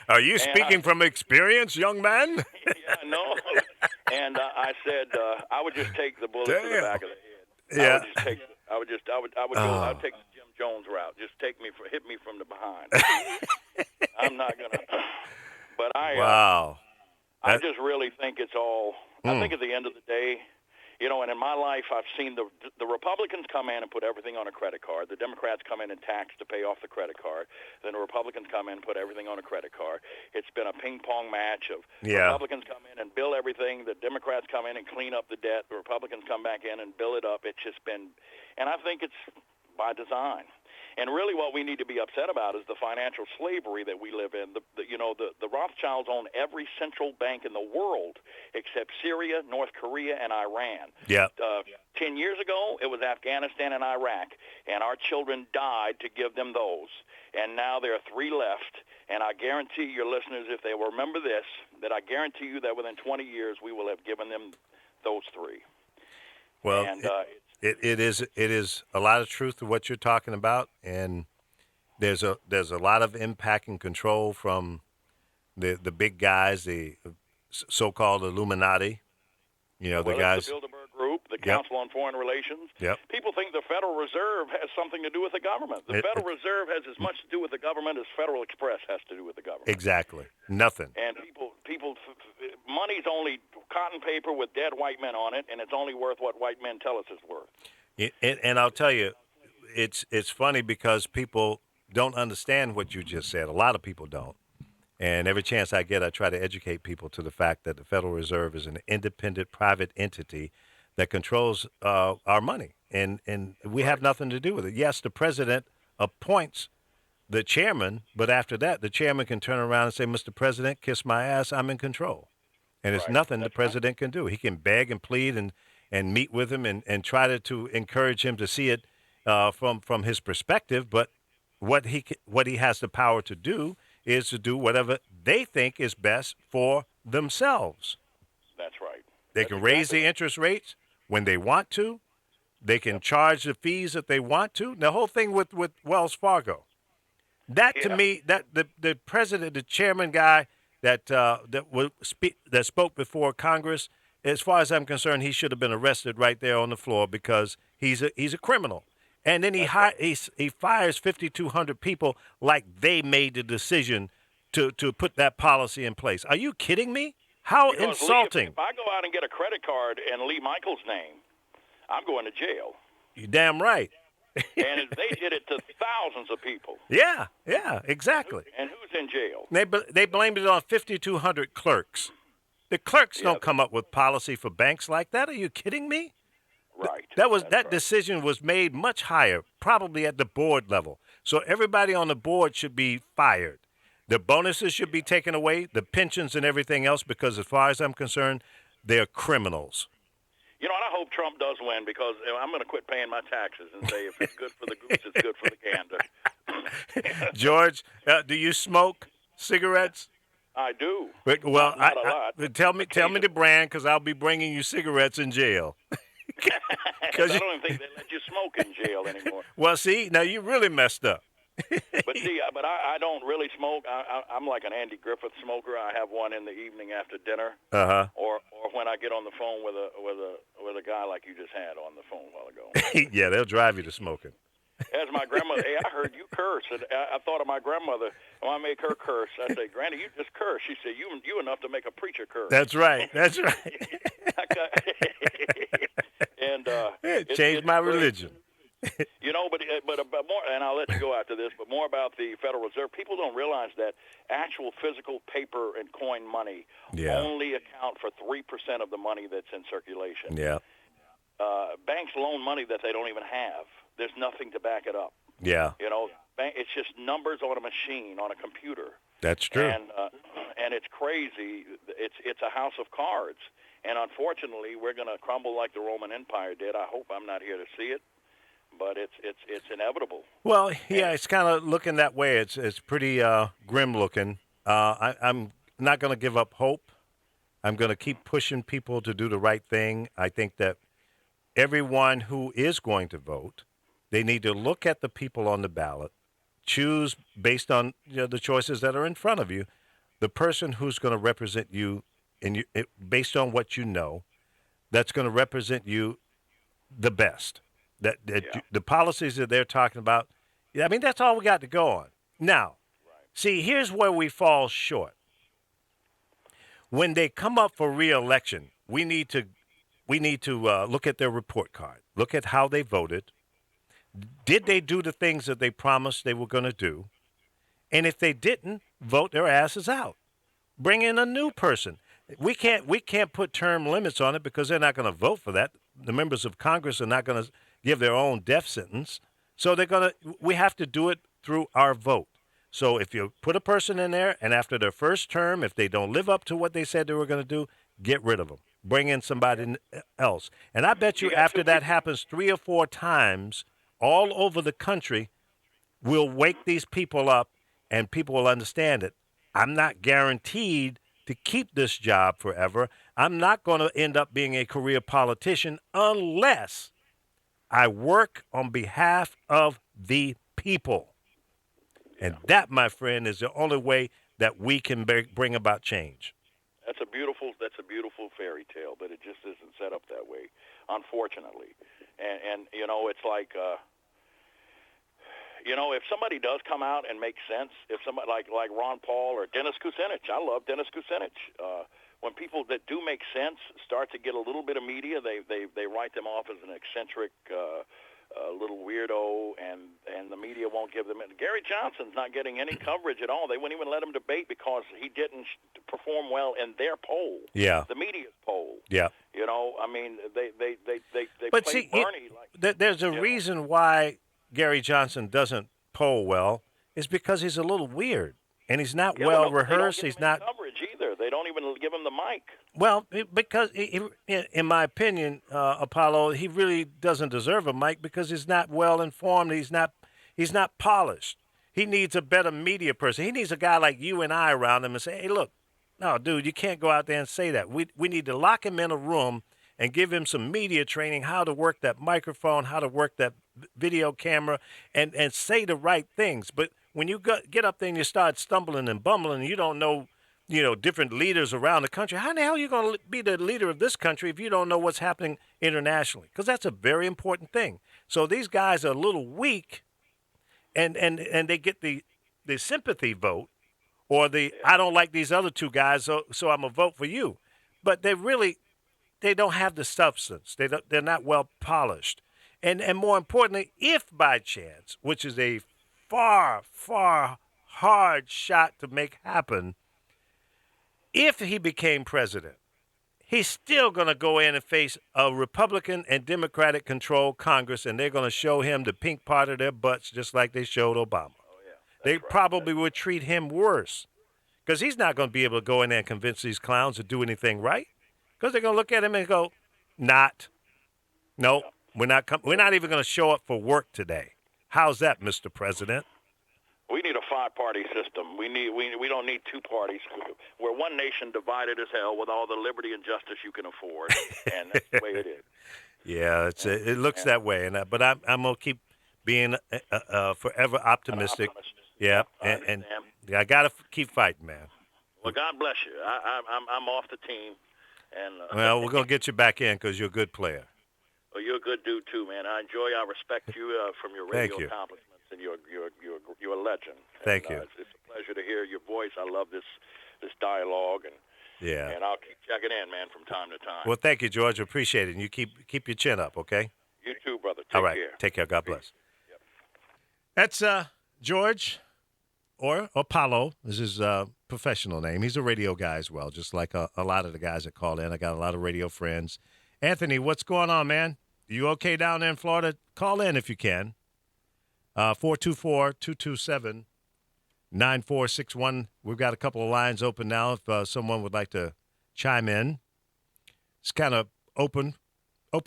Are you speaking from experience, young man? Yeah, no. And I said, I would just take the bullet to the Damn. back of the head. Yeah. I would take the Jim Jones route. Just hit me from the behind. I'm not gonna. But Wow. I just really think it's all. I think at the end of the day, and in my life, I've seen the Republicans come in and put everything on a credit card. The Democrats come in and tax to pay off the credit card. Then the Republicans come in and put everything on a credit card. It's been a ping-pong match of Republicans come in and bill everything. The Democrats come in and clean up the debt. The Republicans come back in and bill it up. It's just been, and I think it's by design. And really what we need to be upset about is the financial slavery that we live in. The Rothschilds own every central bank in the world except Syria, North Korea, and Iran. Yeah. 10 years ago, it was Afghanistan and Iraq, and our children died to give them those. And now there are 3 left, and I guarantee your listeners, if they will remember this, that I guarantee you that within 20 years we will have given them those 3. Well, And it is a lot of truth to what you're talking about, and there's a lot of impact and control from the big guys, the so-called Illuminati. The guys. It's the Bilderberg Group, the Council on Foreign Relations. Yep. People think the Federal Reserve has something to do with the government. The Federal Reserve has as much to do with the government as Federal Express has to do with the government. Exactly. Nothing. And people, money's only cotton paper with dead white men on it, and it's only worth what white men tell us it's worth. And I'll tell you, it's funny because people don't understand what you just said. A lot of people don't. And every chance I get, I try to educate people to the fact that the Federal Reserve is an independent private entity that controls our money. And we have nothing to do with it. Yes, the president appoints the chairman, but after that, the chairman can turn around and say, "Mr. President, kiss my ass, I'm in control." And it's nothing the president can do. He can beg and plead and meet with him and try to encourage him to see it from his perspective. But what he has the power to do is to do whatever they think is best for themselves. That's right. They can raise the interest rates when they want to. They can charge the fees that they want to. The whole thing with Wells Fargo. That to me, that the president, the chairman guy that spoke before Congress, as far as I'm concerned, he should have been arrested right there on the floor because he's a criminal. And then he fires 5,200 people like they made the decision to put that policy in place. Are you kidding me? How because insulting! Lee, if I go out and get a credit card in Lee Michaels' name, I'm going to jail. You're damn right. And they did it to thousands of people. Yeah, exactly. And who's in jail? They blamed it on 5,200 clerks. The clerks don't come up with policy for banks like that. Are you kidding me? Right. That decision was made much higher, probably at the board level. So everybody on the board should be fired. The bonuses should be taken away, the pensions and everything else, because as far as I'm concerned, they're criminals. You know, and I hope Trump does win because I'm going to quit paying my taxes and say if it's good for the goose, it's good for the gander. George, do you smoke cigarettes? I do. Well, not a lot. Tell me the brand because I'll be bringing you cigarettes in jail. Because I don't even think they let you smoke in jail anymore. Well, see, now you really messed up. But I don't really smoke. I'm like an Andy Griffith smoker. I have one in the evening after dinner, or when I get on the phone with a guy like you just had on the phone a while ago. Yeah, they'll drive you to smoking. As my grandmother, hey, I heard you curse. And I thought of my grandmother. When I make her curse, I say, Granny, you just curse. She said, you enough to make a preacher curse. That's right. That's right. And it changed my religion. You know, but more, and I'll let you go after this, but more about the Federal Reserve. People don't realize that actual physical paper and coin money only account for 3% of the money that's in circulation. Yeah. Banks loan money that they don't even have. There's nothing to back it up. Yeah. You know, it's just numbers on a machine, on a computer. That's true. And it's crazy. It's a house of cards. And unfortunately, we're going to crumble like the Roman Empire did. I hope I'm not here to see it. But it's inevitable. Well, yeah, it's kind of looking that way. It's pretty grim looking. I'm not going to give up hope. I'm going to keep pushing people to do the right thing. I think that everyone who is going to vote, they need to look at the people on the ballot, choose based on the choices that are in front of you, the person who's going to represent you, based on what you know, that's going to represent you the best. The policies that they're talking about, I mean, that's all we got to go on. Now, see, here's where we fall short. When they come up for re-election, we need to look at their report card, look at how they voted. Did they do the things that they promised they were going to do? And if they didn't, vote their asses out. Bring in a new person. We can't put term limits on it because they're not going to vote for that. The members of Congress are not going to give their own death sentence. So we have to do it through our vote. So if you put a person in there and after their first term, if they don't live up to what they said they were going to do, get rid of them. Bring in somebody else. And I bet you after that happens 3 or 4 times all over the country, we'll wake these people up and people will understand it. I'm not guaranteed to keep this job forever. I'm not going to end up being a career politician unless I work on behalf of the people. And that, my friend, is the only way that we can bring about change. That's a beautiful fairy tale, but it just isn't set up that way, unfortunately. And you know, it's like, if somebody does come out and make sense, if somebody like Ron Paul or Dennis Kucinich, I love Dennis Kucinich. When people that do make sense start to get a little bit of media, they write them off as an eccentric little weirdo, and the media won't give them. Gary Johnson's not getting any coverage at all. They wouldn't even let him debate because he didn't perform well in their poll. Yeah, the media's poll. Yeah, you know, I mean, they but play see, Bernie like. There's a reason why Gary Johnson doesn't poll well. Is because he's a little weird. And he's not well rehearsed. He's not coverage either. They don't even give him the mic. Well, because in my opinion, Apollo, he really doesn't deserve a mic because he's not well informed. He's not polished. He needs a better media person. He needs a guy like you and I around him and say, hey, look, no, dude, you can't go out there and say that. We need to lock him in a room and give him some media training, how to work that microphone, how to work that video camera, and say the right things. But when you get up there and you start stumbling and bumbling, and you don't know, different leaders around the country, how the hell are you going to be the leader of this country if you don't know what's happening internationally? Because that's a very important thing. So these guys are a little weak, and they get the sympathy vote, or the I don't like these other two guys, so I'm going to vote for you. But they don't have the substance. They're not well polished. And more importantly, if by chance, which is a far, far hard shot to make happen, if he became president, he's still going to go in and face a Republican and Democratic controlled Congress, and they're going to show him the pink part of their butts just like they showed Obama. They probably would treat him worse because he's not going to be able to go in there and convince these clowns to do anything right. Because they're going to look at him and go, no, we're not even going to show up for work today. How's that, Mr. President? We need a five-party system. We don't need two parties. We're one nation divided as hell with all the liberty and justice you can afford, and that's the way it is. Yeah, it looks that way, but I'm going to keep being forever optimistic. Yeah, and I got to keep fighting, man. Well, God bless you. I'm off the team. Well, we're going to get you back in because you're a good player. Well, you're a good dude, too, man. I respect you from your radio accomplishments, and you're a legend. Thank you. It's a pleasure to hear your voice. I love this dialogue, and I'll keep checking in, man, from time to time. Well, thank you, George. Appreciate it. And you keep your chin up, okay? You too, brother. All right. Take care. Take care. God bless. Yep. That's George, or Apollo is his professional name. He's a radio guy as well, just like a lot of the guys that call in. I got a lot of radio friends. Anthony, what's going on, man? You okay down there in Florida? Call in if you can. 424-227-9461. We've got a couple of lines open now if someone would like to chime in. It's kind of open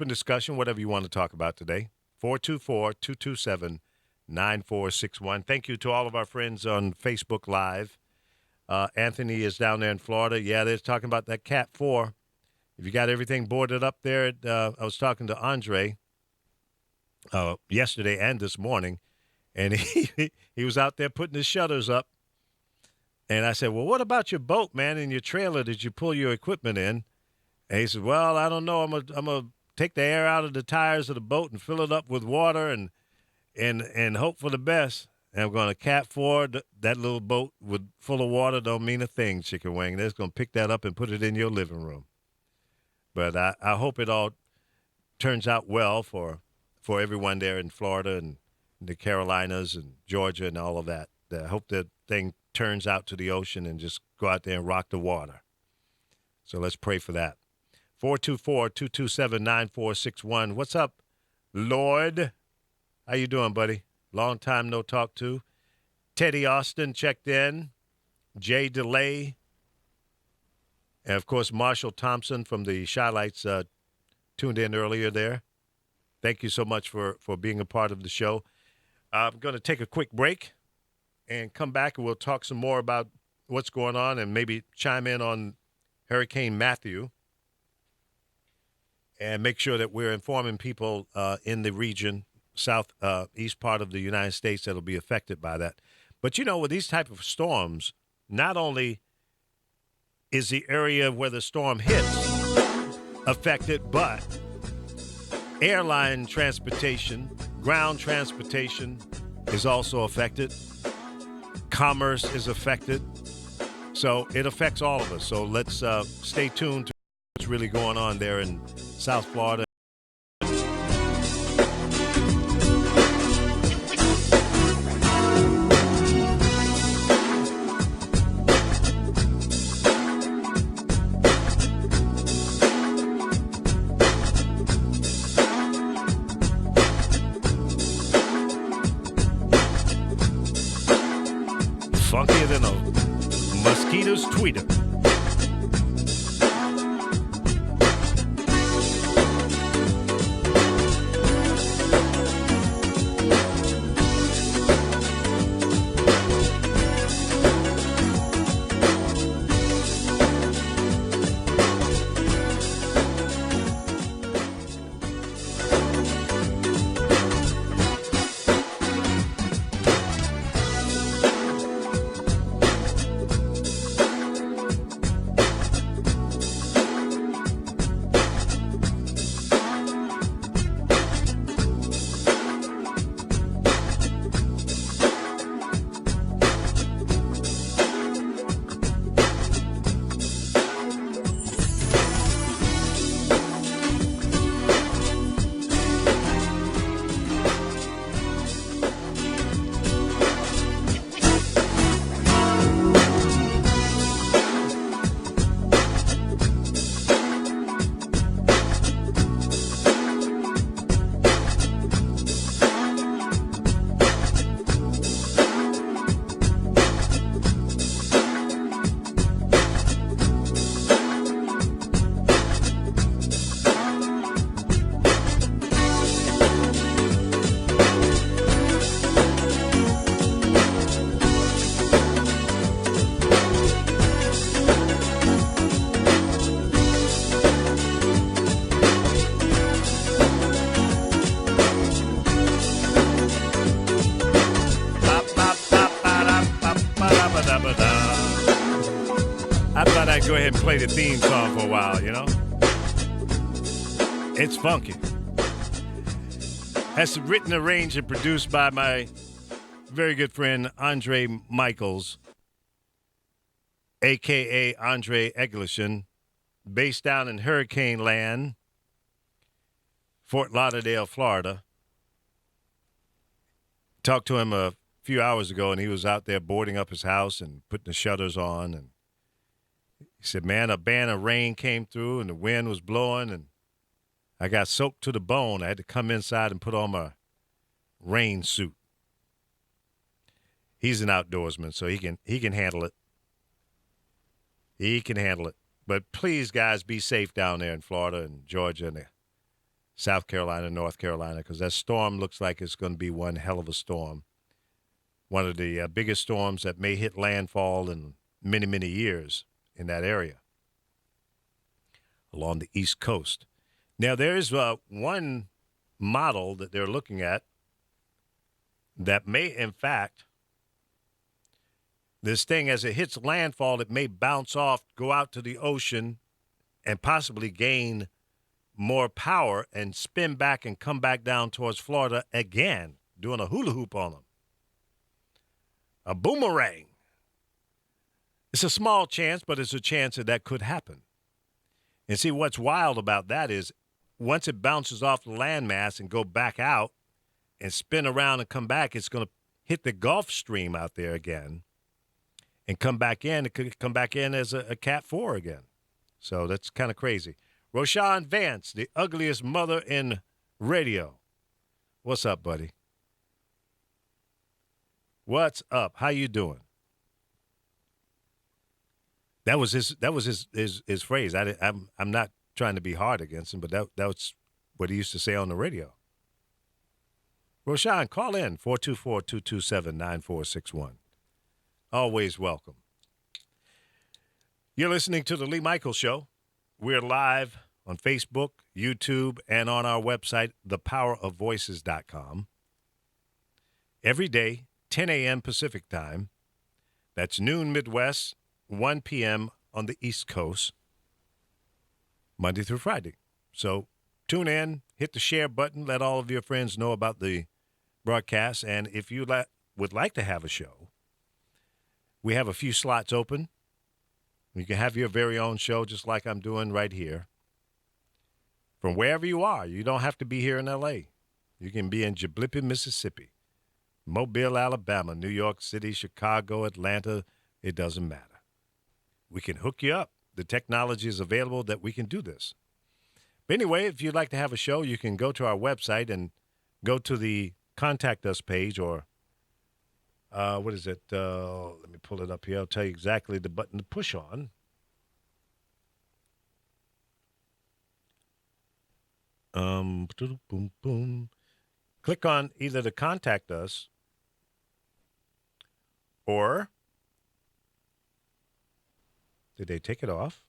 discussion, whatever you want to talk about today. 424-227-9461. Thank you to all of our friends on Facebook Live. Anthony is down there in Florida. Yeah, they're talking about that Cat 4. If you got everything boarded up there, I was talking to Andre yesterday and this morning, and he was out there putting his shutters up. And I said, well, what about your boat, man, and your trailer? Did you pull your equipment in? And he said, well, I don't know. I'm gonna take the air out of the tires of the boat and fill it up with water and hope for the best. And I'm going to Cat 4, that little boat full of water don't mean a thing, Chicken Wing. They're just going to pick that up and put it in your living room. But I hope it all turns out well for everyone there in Florida and the Carolinas and Georgia and all of that. I hope that thing turns out to the ocean and just go out there and rock the water. So let's pray for that. 424-227-9461. What's up, Lord? How you doing, buddy? Long time no talk to. Teddy Austin checked in. Jay DeLay. And, of course, Marshall Thompson from the Shy-Lights tuned in earlier there. Thank you so much for being a part of the show. I'm going to take a quick break and come back, and we'll talk some more about what's going on and maybe chime in on Hurricane Matthew and make sure that we're informing people in the region, southeast part of the United States, that will be affected by that. But, with these type of storms, not only is the area where the storm hits affected, but airline transportation, ground transportation is also affected. Commerce is affected. So it affects all of us. So let's stay tuned to what's really going on there in South Florida. Funkier than a mosquito's tweeter. might go ahead and play the theme song for a while, you know? It's funky. That's written, arranged, and produced by my very good friend Andre Michaels, a.k.a. Andre Egliston, based down in Hurricane Land, Fort Lauderdale, Florida. Talked to him a few hours ago, and he was out there boarding up his house and putting the shutters on. And he said, man, a band of rain came through, and the wind was blowing, and I got soaked to the bone. I had to come inside and put on my rain suit. He's an outdoorsman, so he can handle it. He can handle it. But please, guys, be safe down there in Florida and Georgia and South Carolina, North Carolina, because that storm looks like it's going to be one hell of a storm. One of the biggest storms that may hit landfall in many, many years in that area along the East Coast. Now, there is one model that they're looking at that may, in fact, this thing, as it hits landfall, it may bounce off, go out to the ocean, and possibly gain more power and spin back and come back down towards Florida again, doing a hula hoop on them. A boomerang. It's a small chance, but it's a chance that could happen. And see, what's wild about that is once it bounces off the landmass and go back out and spin around and come back, it's going to hit the Gulf Stream out there again and come back in. It could come back in as a Cat 4 again. So that's kind of crazy. Roshan Vance, the ugliest mother in radio. What's up, buddy? What's up? How you doing? That was his phrase. I'm not trying to be hard against him, but that was what he used to say on the radio. Roshan, call in 424-227-9461. Always welcome. You're listening to The Lee Michaels Show. We're live on Facebook, YouTube, and on our website, thepowerofvoices.com. Every day, 10 a.m. Pacific time. That's noon Midwest, 1 p.m. on the East Coast, Monday through Friday. So tune in, hit the share button, let all of your friends know about the broadcast. And if you would like to have a show, we have a few slots open. You can have your very own show just like I'm doing right here. From wherever you are. You don't have to be here in L.A. You can be in Jablippi, Mississippi, Mobile, Alabama, New York City, Chicago, Atlanta. It doesn't matter. We can hook you up. The technology is available that we can do this. But anyway, if you'd like to have a show, you can go to our website and go to the Contact Us page or what is it? Let me pull it up here. I'll tell you exactly the button to push on. Boom, boom. Click on either the Contact Us or did they take it off?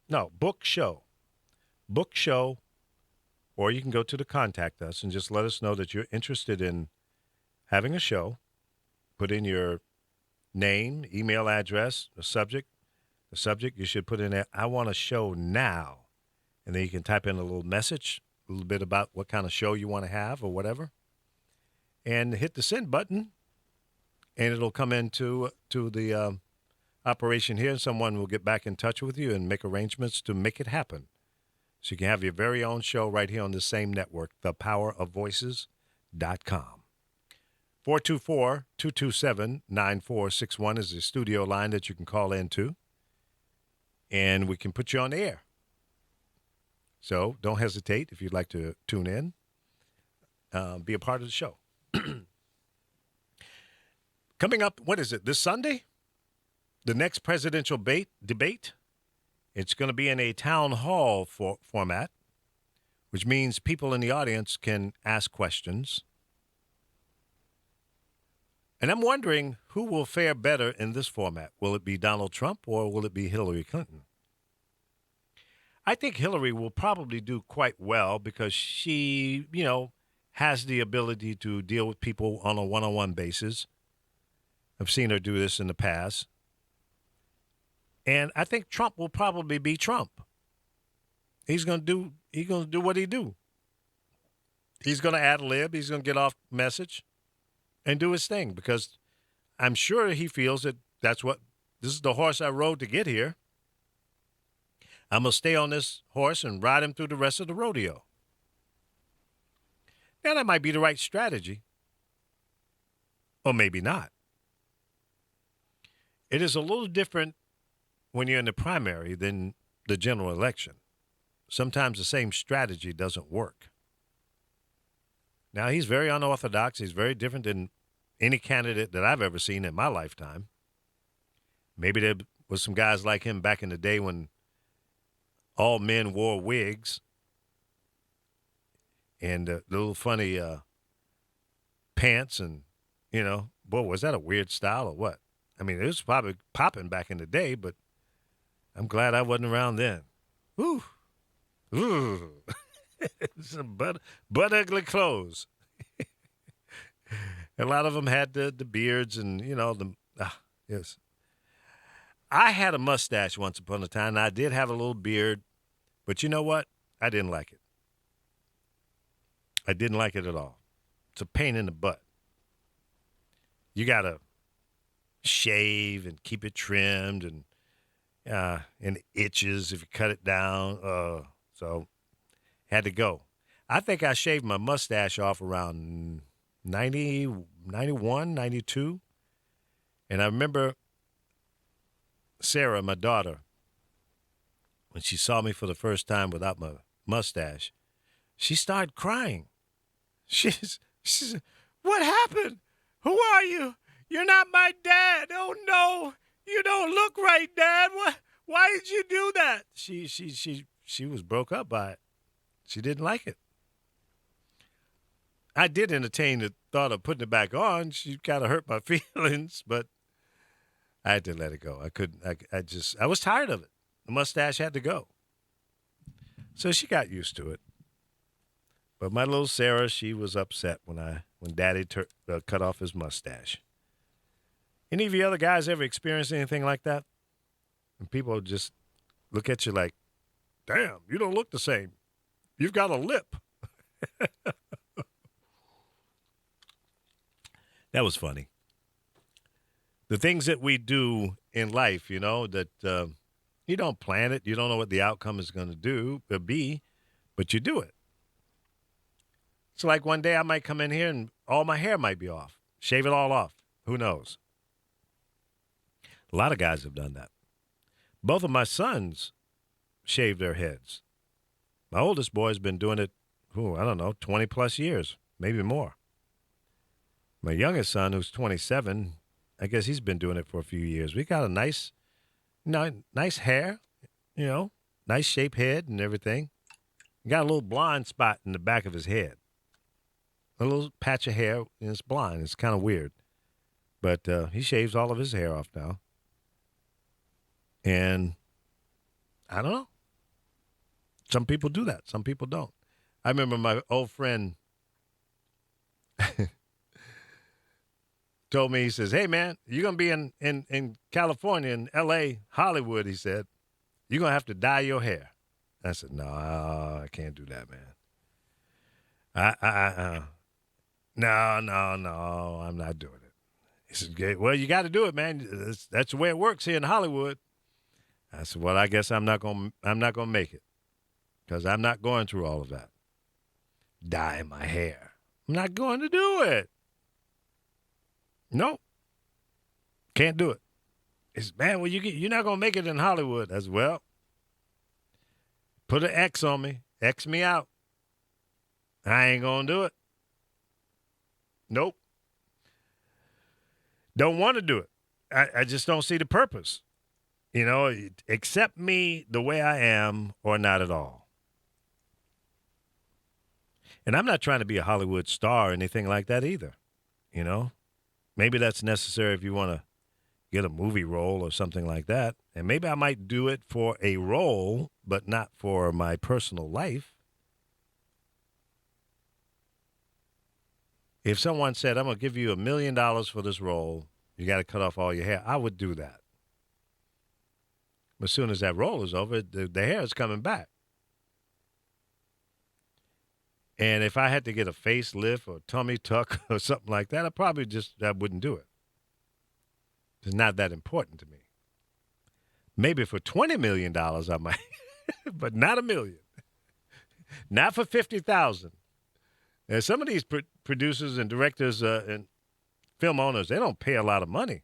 No, Book Show. Book Show, or you can go to the Contact Us and just let us know that you're interested in having a show. Put in your name, email address, the subject. The subject, you should put in there, I want a show now. And then you can type in a little message, a little bit about what kind of show you want to have or whatever. And hit the send button, and it'll come into the operation here, and someone will get back in touch with you and make arrangements to make it happen. So you can have your very own show right here on the same network, thepowerofvoices.com. 424-227-9461 is the studio line that you can call into, and we can put you on the air. So don't hesitate if you'd like to tune in, be a part of the show. Coming up, what is it, this Sunday? The next presidential debate. It's going to be in a town hall format, which means people in the audience can ask questions. And I'm wondering who will fare better in this format. Will it be Donald Trump or will it be Hillary Clinton? I think Hillary will probably do quite well because she, has the ability to deal with people on a one-on-one basis. I've seen her do this in the past. And I think Trump will probably be Trump. He's gonna do what he do. He's gonna ad lib, he's gonna get off message and do his thing because I'm sure he feels that this is the horse I rode to get here. I'm gonna stay on this horse and ride him through the rest of the rodeo. Now that might be the right strategy. Or maybe not. It is a little different when you're in the primary than the general election. Sometimes the same strategy doesn't work. Now, he's very unorthodox. He's very different than any candidate that I've ever seen in my lifetime. Maybe there was some guys like him back in the day when all men wore wigs and little funny pants and, boy, was that a weird style or what? I mean, it was probably popping back in the day, but I'm glad I wasn't around then. Woo. Ooh. Some butt ugly clothes. A lot of them had the beards and, yes. I had a mustache once upon a time, and I did have a little beard, but you know what? I didn't like it. I didn't like it at all. It's a pain in the butt. You got to shave and keep it trimmed, and it itches if you cut it down. So had to go. I think I shaved my mustache off around 90, 91, 92. And I remember Sarah, my daughter, when she saw me for the first time without my mustache, she started crying. She said, "What happened? Who are you? You're not my dad. Oh, no. You don't look right, Dad. What? Why did you do that?" She was broke up by it. She didn't like it. I did entertain the thought of putting it back on. She kind of hurt my feelings, but I had to let it go. I couldn't. I was tired of it. The mustache had to go. So she got used to it. But my little Sarah, she was upset when Daddy cut off his mustache. Any of you other guys ever experienced anything like that? And people just look at you like, "Damn, you don't look the same. You've got a lip." That was funny. The things that we do in life, that you don't plan it. You don't know what the outcome is going to be, but you do it. So like one day I might come in here and all my hair might be off. Shave it all off. Who knows? A lot of guys have done that. Both of my sons shaved their heads. My oldest boy's been doing it, 20 plus years, maybe more. My youngest son, who's 27, I guess he's been doing it for a few years. We got a nice hair, nice shaped head and everything. He got a little blonde spot in the back of his head. A little patch of hair, and it's blonde. It's kind of weird. But he shaves all of his hair off now. And I don't know. Some people do that. Some people don't. I remember my old friend told me, he says, "Hey, man, you're going to be in California, in L.A., Hollywood," he said. "You're going to have to dye your hair." I said, "No, I can't do that, man. No, I'm not doing it." He said, "Well, you got to do it, man. That's the way it works here in Hollywood." I said, "Well, I guess I'm not gonna make it, because I'm not going through all of that. Dye my hair. I'm not going to do it. Nope. Can't do it." He said, "Man, well, you're not gonna make it in Hollywood." I said, "Well, put an X on me. X me out. I ain't gonna do it. Nope. Don't want to do it. I just don't see the purpose. Accept me the way I am or not at all." And I'm not trying to be a Hollywood star or anything like that either. Maybe that's necessary if you want to get a movie role or something like that. And maybe I might do it for a role, but not for my personal life. If someone said, "I'm going to give you $1 million for this role, you got to cut off all your hair," I would do that. as soon as that role is over, the hair is coming back. And if I had to get a facelift or tummy tuck or something like that, I wouldn't do it. It's not that important to me. Maybe for $20 million I might, but not $1 million. Not for $50,000. And some of these producers and directors and film owners, they don't pay a lot of money.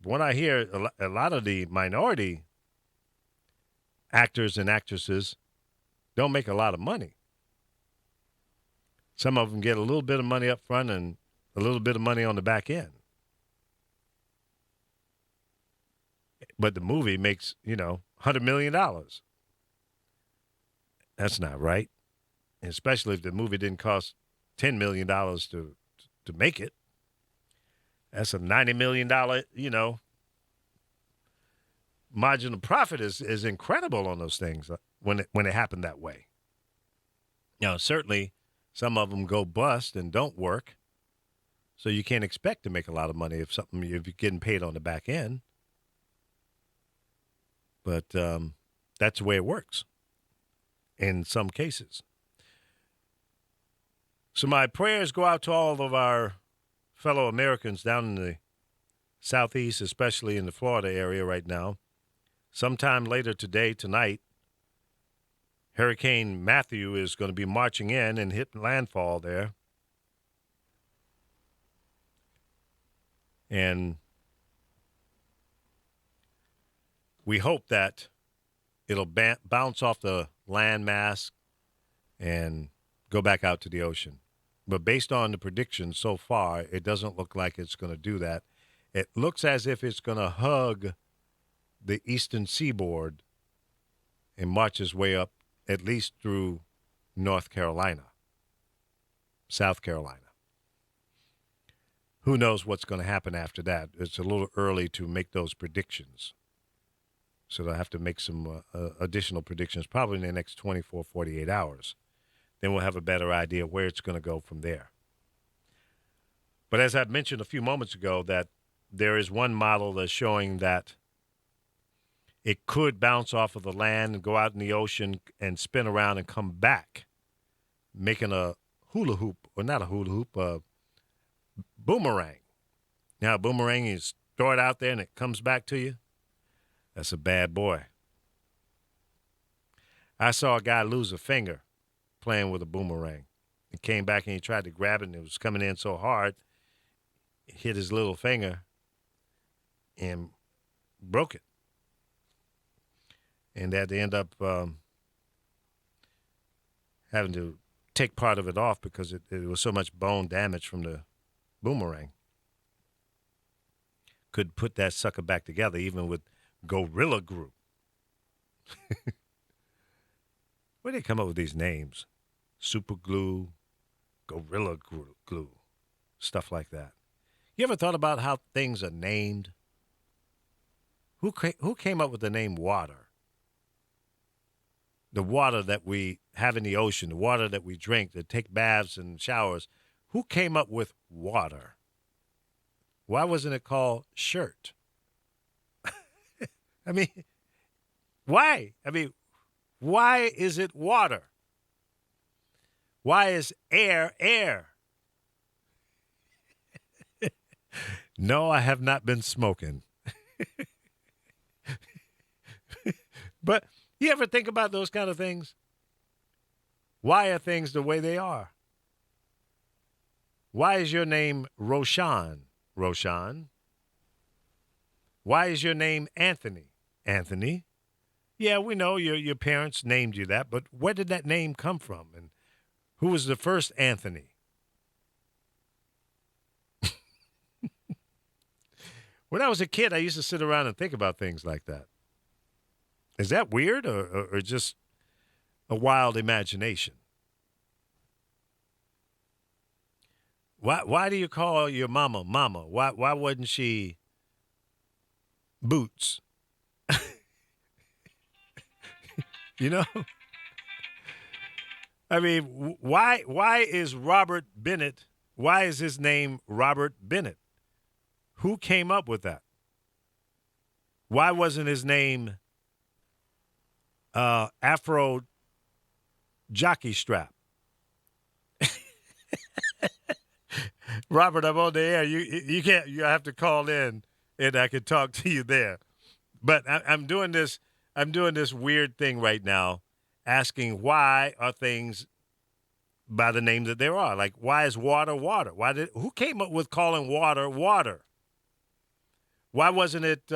But when I hear a lot of the minority actors and actresses don't make a lot of money. Some of them get a little bit of money up front and a little bit of money on the back end. But the movie makes, $100 million. That's not right. And especially if the movie didn't cost $10 million to make it. That's a $90 million, marginal profit is incredible on those things when it happened that way. Now, certainly some of them go bust and don't work. So you can't expect to make a lot of money if you're getting paid on the back end. But that's the way it works in some cases. So my prayers go out to all of our fellow Americans down in the Southeast, especially in the Florida area right now. Sometime later tonight, Hurricane Matthew is going to be marching in and hit landfall there. And we hope that it'll bounce off the landmass and go back out to the ocean. But based on the predictions so far, it doesn't look like it's going to do that. It looks as if it's going to hug the eastern seaboard and march its way up at least through North Carolina, South Carolina. Who knows what's going to happen after that? It's a little early to make those predictions. So they'll have to make some additional predictions probably in the next 24, 48 hours. Then we'll have a better idea where it's going to go from there. But as I mentioned a few moments ago, that there is one model that's showing that it could bounce off of the land and go out in the ocean and spin around and come back, making a hula hoop, or not a hula hoop, a boomerang. Now, a boomerang, you throw it out there and it comes back to you. That's a bad boy. I saw a guy lose a finger playing with a boomerang. He came back and he tried to grab it, and it was coming in so hard, it hit his little finger and broke it. And they had to end up having to take part of it off because it was so much bone damage from the boomerang. Could put that sucker back together even with Gorilla Glue. Where do they come up with these names? Super glue, Gorilla Glue, stuff like that. You ever thought about how things are named? Who came up with the name water? The water that we have in the ocean, the water that we drink, that take baths and showers. Who came up with water? Why wasn't it called shirt? I mean, why? Why is it water? Why is air air? No, I have not been smoking. But you ever think about those kind of things? Why are things the way they are? Why is your name Roshan? Roshan? Why is your name Anthony? Anthony? Yeah, we know your parents named you that, but where did that name come from? And who was the first Anthony? When I was a kid, I used to sit around and think about things like that. Is that weird or just a wild imagination? Why do you call your mama mama? Why wasn't she Boots? You know? I mean, why is Robert Bennett, why is his name Robert Bennett? Who came up with that? Why wasn't his name Afro Jockey Strap? Robert, I'm on the air. You can't. You have to call in, and I can talk to you there. But I'm doing this. I'm doing this weird thing right now, asking why are things by the names that there are. Like, why is water water? Who came up with calling water water? Why wasn't it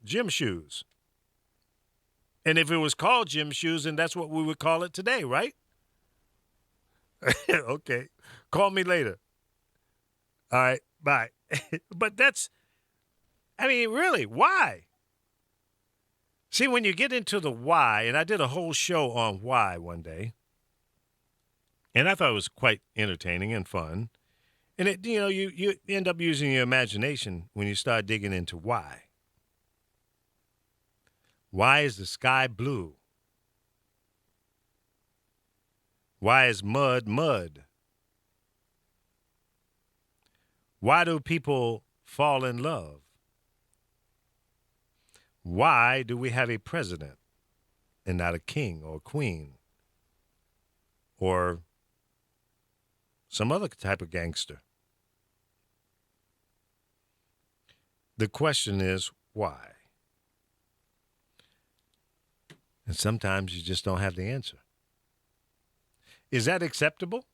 gym shoes? And if it was called gym shoes, then that's what we would call it today, right? Okay. Call me later. All right. Bye. But really, why? See, when you get into the why, and I did a whole show on why one day, and I thought it was quite entertaining and fun. And it, you end up using your imagination when you start digging into why. Why is the sky blue? Why is mud mud? Why do people fall in love? Why do we have a president and not a king or queen or some other type of gangster? The question is, why? And sometimes you just don't have the answer. Is that acceptable?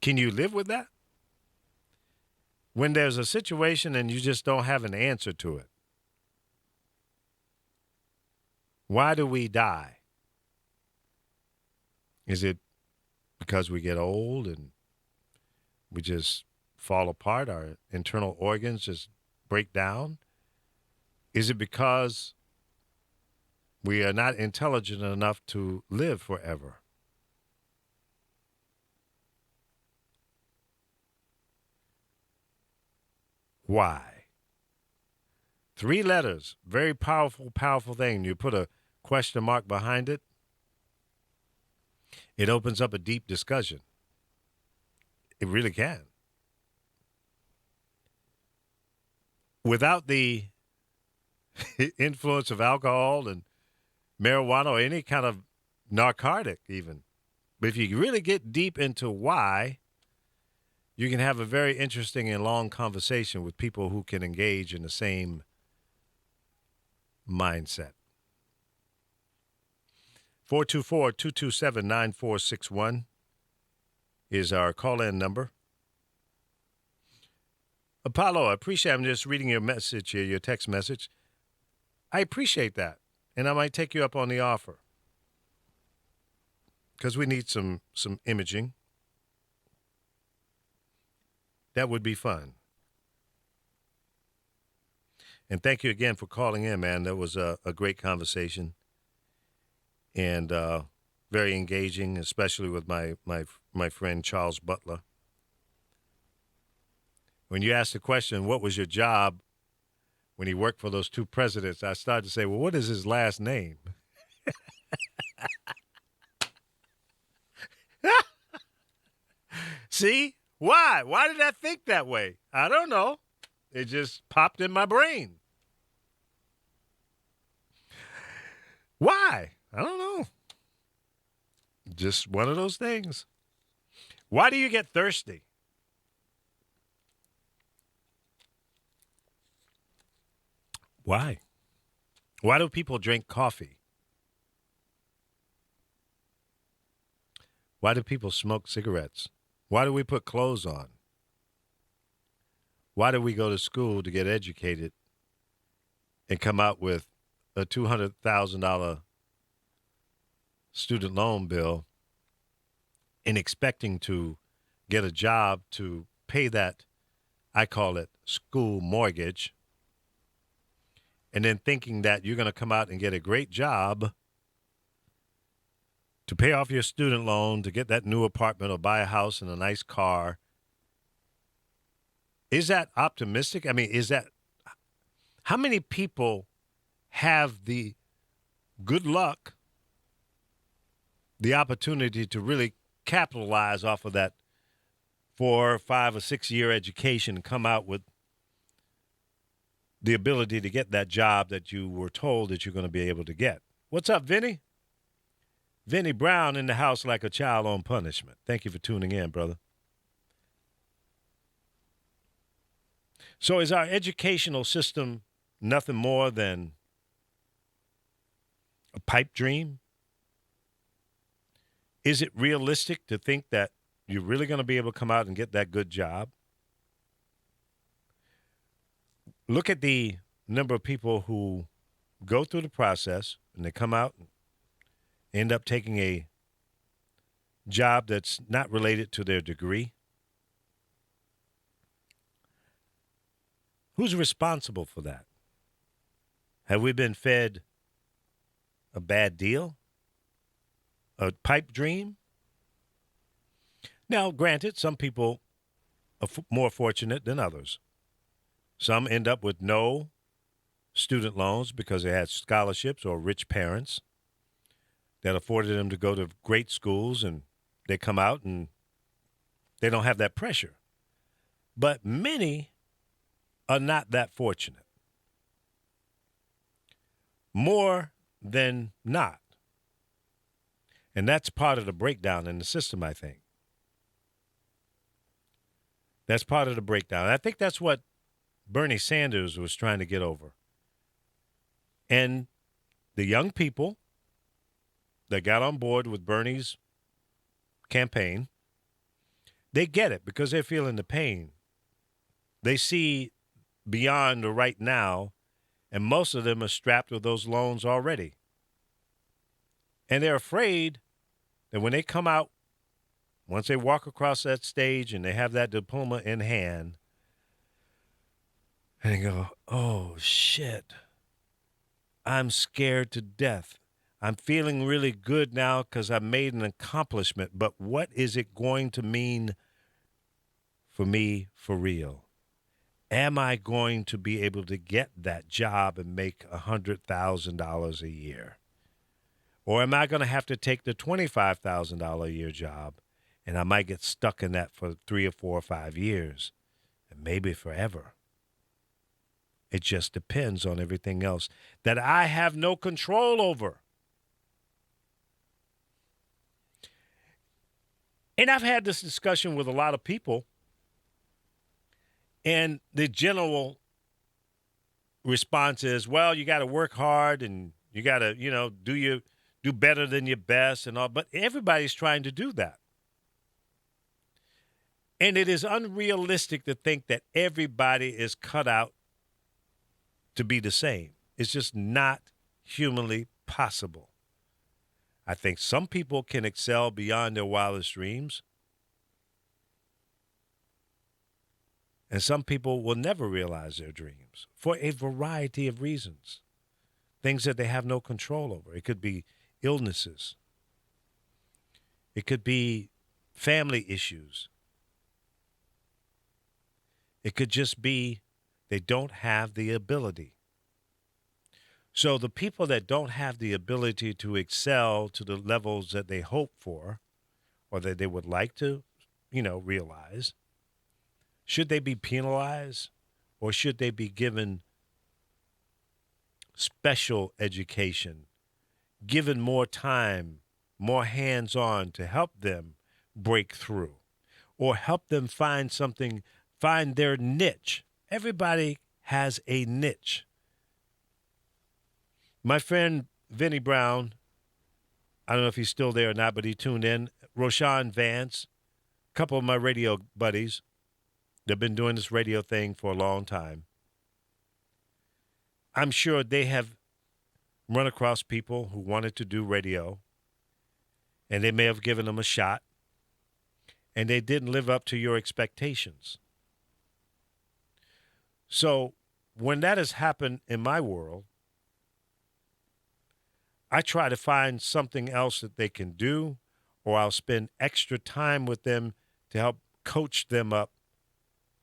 Can you live with that? When there's a situation and you just don't have an answer to it. Why do we die? Is it because we get old and we just fall apart, our internal organs just break down? Is it because we are not intelligent enough to live forever? Why? 3 letters, very powerful, powerful thing. You put a question mark behind it, it opens up a deep discussion. It really can. Without the influence of alcohol and marijuana or any kind of narcotic even, but if you really get deep into why, you can have a very interesting and long conversation with people who can engage in the same mindset. 424-227-9461 is our call-in number. Apollo, I appreciate, I'm just reading your message here, your text message. I appreciate that, and I might take you up on the offer because we need some imaging. That would be fun. And thank you again for calling in, man. That was a great conversation and very engaging, especially with my friend Charles Butler. When you asked the question, what was your job when he worked for those 2 presidents, I started to say, well, what is his last name? See? Why? Why did I think that way? I don't know. It just popped in my brain. Why? I don't know. Just one of those things. Why do you get thirsty? Why? Why do people drink coffee? Why do people smoke cigarettes? Why do we put clothes on? Why do we go to school to get educated and come out with a $200,000 student loan bill and expecting to get a job to pay that, I call it school mortgage, and then thinking that you're going to come out and get a great job to pay off your student loan, to get that new apartment or buy a house and a nice car? Is that optimistic? I mean, how many people have the good luck, the opportunity to really capitalize off of that 4, 5, or 6 year education and come out with the ability to get that job that you were told that you're going to be able to get. What's up, Vinny? Vinny Brown in the house like a child on punishment. Thank you for tuning in, brother. So is our educational system nothing more than a pipe dream? Is it realistic to think that you're really going to be able to come out and get that good job? Look at the number of people who go through the process and they come out and end up taking a job that's not related to their degree. Who's responsible for that? Have we been fed a bad deal? A pipe dream? Now, granted, some people are more fortunate than others. Some end up with no student loans because they had scholarships or rich parents that afforded them to go to great schools, and they come out and they don't have that pressure. But many are not that fortunate. More than not. And that's part of the breakdown in the system, I think. That's part of the breakdown. I think that's what Bernie Sanders was trying to get over. And the young people that got on board with Bernie's campaign, they get it because they're feeling the pain. They see beyond the right now, and most of them are strapped with those loans already. And they're afraid that when they come out, once they walk across that stage and they have that diploma in hand, and they go, oh, shit, I'm scared to death. I'm feeling really good now because I made an accomplishment, but what is it going to mean for me for real? Am I going to be able to get that job and make $100,000 a year? Or am I going to have to take the $25,000 a year job, and I might get stuck in that for 3 or 4 or 5 years, and maybe forever? It just depends on everything else that I have no control over. And I've had this discussion with a lot of people, and the general response is, well, you got to work hard and you got to, do better than your best and all. But everybody's trying to do that. And it is unrealistic to think that everybody is cut out to be the same. It's just not humanly possible. I think some people can excel beyond their wildest dreams. And some people will never realize their dreams for a variety of reasons. Things that they have no control over. It could be illnesses. It could be family issues. It could just be they don't have the ability. So the people that don't have the ability to excel to the levels that they hope for or that they would like to, realize, should they be penalized or should they be given special education, given more time, more hands-on to help them break through or help them find their niche? Everybody has a niche. My friend Vinny Brown, I don't know if he's still there or not, but he tuned in. Roshan Vance, a couple of my radio buddies, they've been doing this radio thing for a long time. I'm sure they have run across people who wanted to do radio, and they may have given them a shot, and they didn't live up to your expectations. So when that has happened in my world, I try to find something else that they can do, or I'll spend extra time with them to help coach them up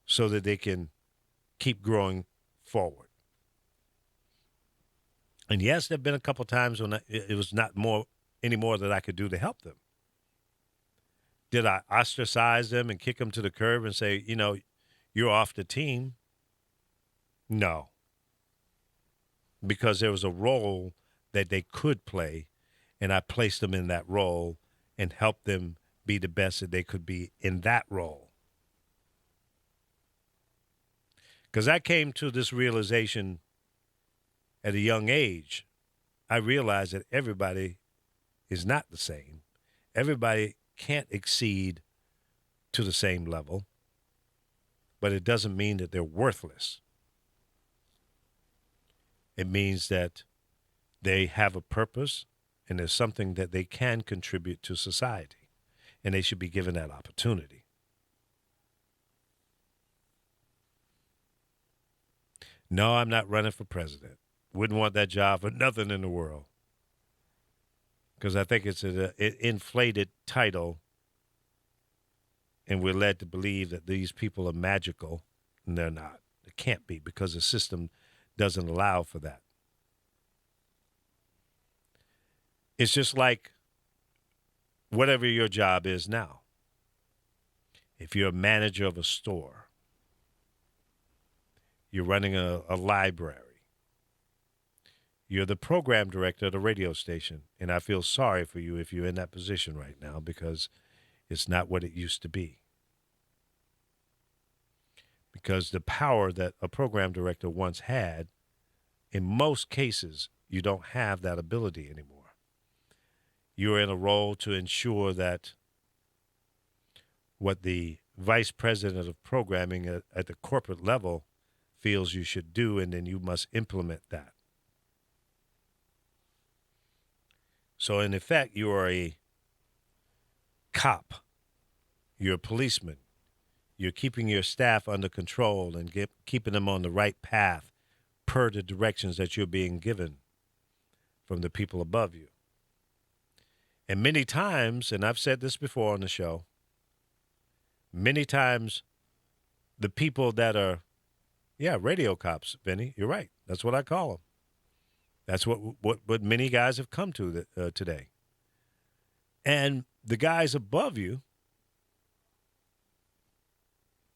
so that they can keep growing forward. And yes, there have been a couple times when it was not any more that I could do to help them. Did I ostracize them and kick them to the curb and say, you're off the team? No. because there was a role that they could play, and I placed them in that role and helped them be the best that they could be in that role. Because I came to this realization at a young age. I realized that everybody is not the same. Everybody can't exceed to the same level, but it doesn't mean that they're worthless. It means that they have a purpose and there's something that they can contribute to society, and they should be given that opportunity. No, I'm not running for president. Wouldn't want that job for nothing in the world, because I think it's an inflated title, and we're led to believe that these people are magical, and they're not. It can't be, because the system doesn't allow for that. It's just like whatever your job is now. If you're a manager of a store, you're running a library, you're the program director of the radio station, and I feel sorry for you if you're in that position right now, because it's not what it used to be. Because the power that a program director once had, in most cases, you don't have that ability anymore. You're in a role to ensure that what the vice president of programming at the corporate level feels you should do, and then you must implement that. So in effect, you are a cop. You're a policeman. You're keeping your staff under control and keeping them on the right path per the directions that you're being given from the people above you. And many times, and I've said this before on the show, many times the people that are, radio cops, Vinny, you're right. That's what I call them. That's what many guys have come to today. And the guys above you,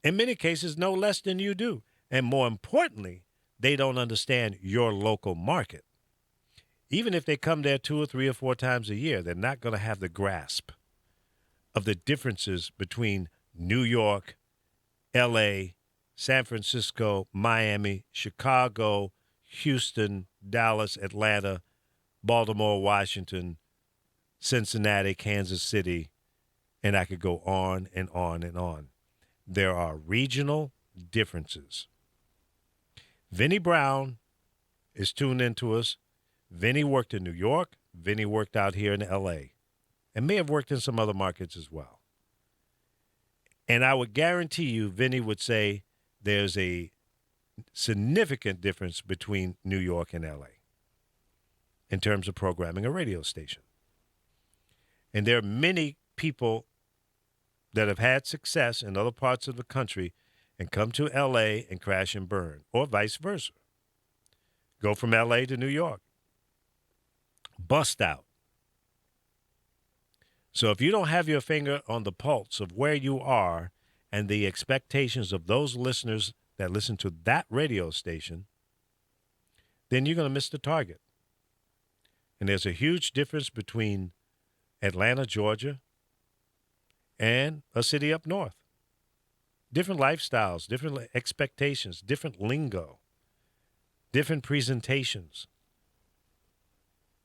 in many cases, know less than you do. And more importantly, they don't understand your local market. Even if they come there 2 or 3 or 4 times a year, they're not going to have the grasp of the differences between New York, L.A., San Francisco, Miami, Chicago, Houston, Dallas, Atlanta, Baltimore, Washington, Cincinnati, Kansas City, and I could go on and on and on. There are regional differences. Vinny Brown is tuned into us. Vinny worked in New York. Vinny worked out here in L.A. and may have worked in some other markets as well. And I would guarantee you, Vinny would say there's a significant difference between New York and L.A. in terms of programming a radio station. And there are many people that have had success in other parts of the country and come to L.A. and crash and burn, or vice versa. Go from L.A. to New York. Bust out. So if you don't have your finger on the pulse of where you are and the expectations of those listeners that listen to that radio station, then you're going to miss the target. And there's a huge difference between Atlanta, Georgia, and a city up north. Different lifestyles, different expectations, different lingo, different presentations.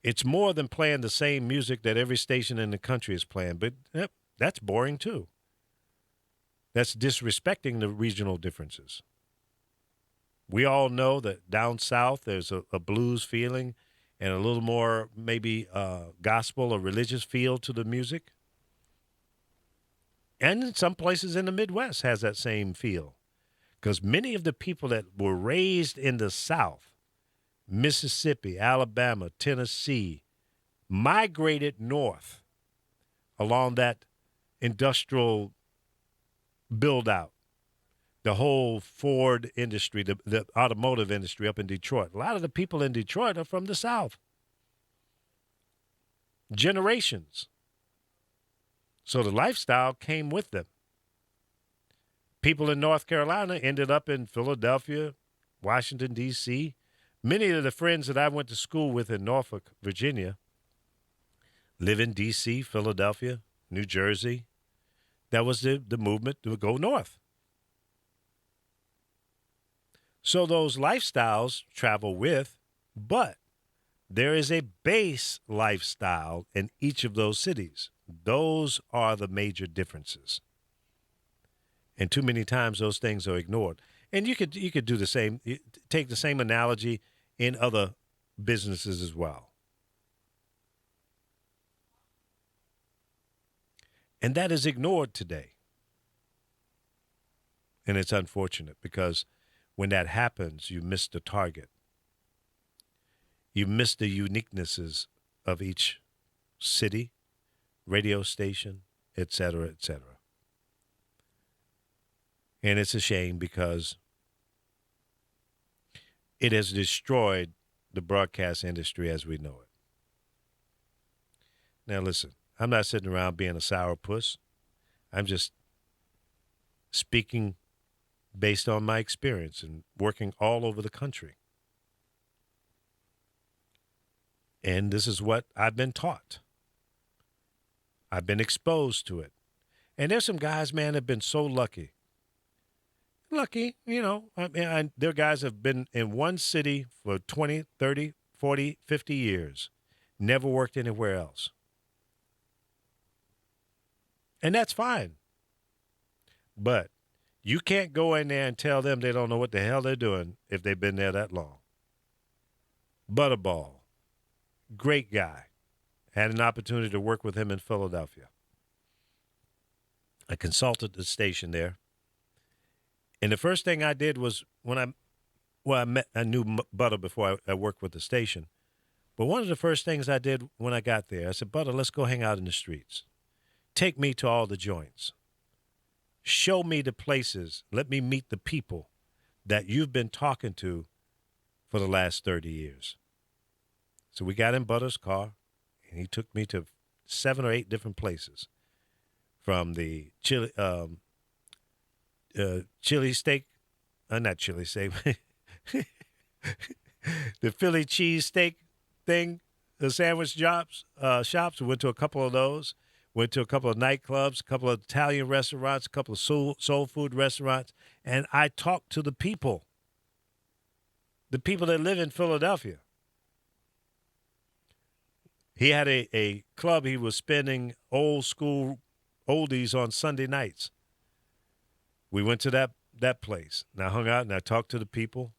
It's more than playing the same music that every station in the country is playing, but that's boring too. That's disrespecting the regional differences. We all know that down south there's a blues feeling and a little more maybe gospel or religious feel to the music. And in some places in the Midwest has that same feel. Because many of the people that were raised in the South, Mississippi, Alabama, Tennessee, migrated north along that industrial build-out. The whole Ford industry, the automotive industry up in Detroit. A lot of the people in Detroit are from the South. Generations. So the lifestyle came with them. People in North Carolina ended up in Philadelphia, Washington, D.C., Many of the friends that I went to school with in Norfolk, Virginia, live in D.C., Philadelphia, New Jersey. That was the movement to go north. So those lifestyles travel with, but there is a base lifestyle in each of those cities. Those are the major differences. And too many times those things are ignored. And you could do the same, take the same analogy in other businesses as well. And that is ignored today. And it's unfortunate because when that happens, you miss the target. You miss the uniquenesses of each city, radio station, et cetera, et cetera. And it's a shame because it has destroyed the broadcast industry as we know it. Now, listen, I'm not sitting around being a sourpuss. I'm just speaking based on my experience and working all over the country. And this is what I've been taught. I've been exposed to it. And there's some guys, man, that have been so lucky. You know, there are guys that have been in one city for 20, 30, 40, 50 years, never worked anywhere else. And that's fine. But you can't go in there and tell them they don't know what the hell they're doing if they've been there that long. Butterball, great guy. Had an opportunity to work with him in Philadelphia. I consulted the station there. And the first thing I did was I knew Butter before I worked with the station. But one of the first things I did when I got there, I said, Butter, let's go hang out in the streets. Take me to all the joints. Show me the places. Let me meet the people that you've been talking to for the last 30 years. So we got in Butter's car, and he took me to 7 or 8 different places. From the chili steak, not chili steak, the Philly cheese steak thing, the sandwich shops. We went to a couple of those. Went to a couple of nightclubs, a couple of Italian restaurants, a couple of soul food restaurants, and I talked to the people that live in Philadelphia. He had a club he was spending old school oldies on Sunday nights. We went to that place, and I hung out, and I talked to the people,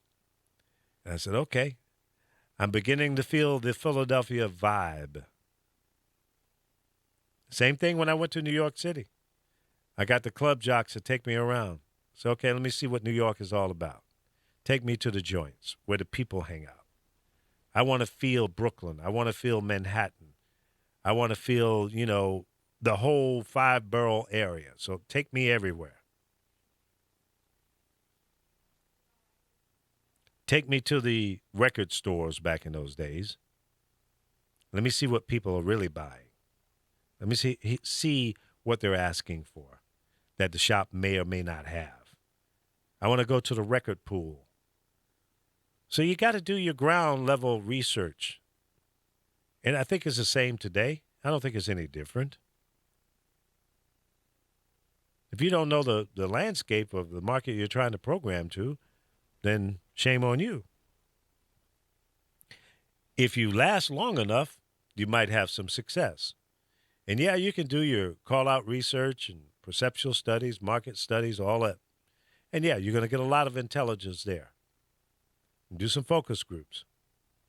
and I said, okay, I'm beginning to feel the Philadelphia vibe. Same thing when I went to New York City. I got the club jocks to take me around. So, okay, let me see what New York is all about. Take me to the joints where the people hang out. I want to feel Brooklyn. I want to feel Manhattan. I want to feel, the whole 5-borough area. So take me everywhere. Take me to the record stores back in those days. Let me see what people are really buying. Let me see what they're asking for that the shop may or may not have. I want to go to the record pool. So you got to do your ground level research. And I think it's the same today. I don't think it's any different. If you don't know the landscape of the market you're trying to program to, then shame on you. If you last long enough, you might have some success. And yeah, you can do your call-out research and perceptual studies, market studies, all that. And yeah, you're going to get a lot of intelligence there. Do some focus groups.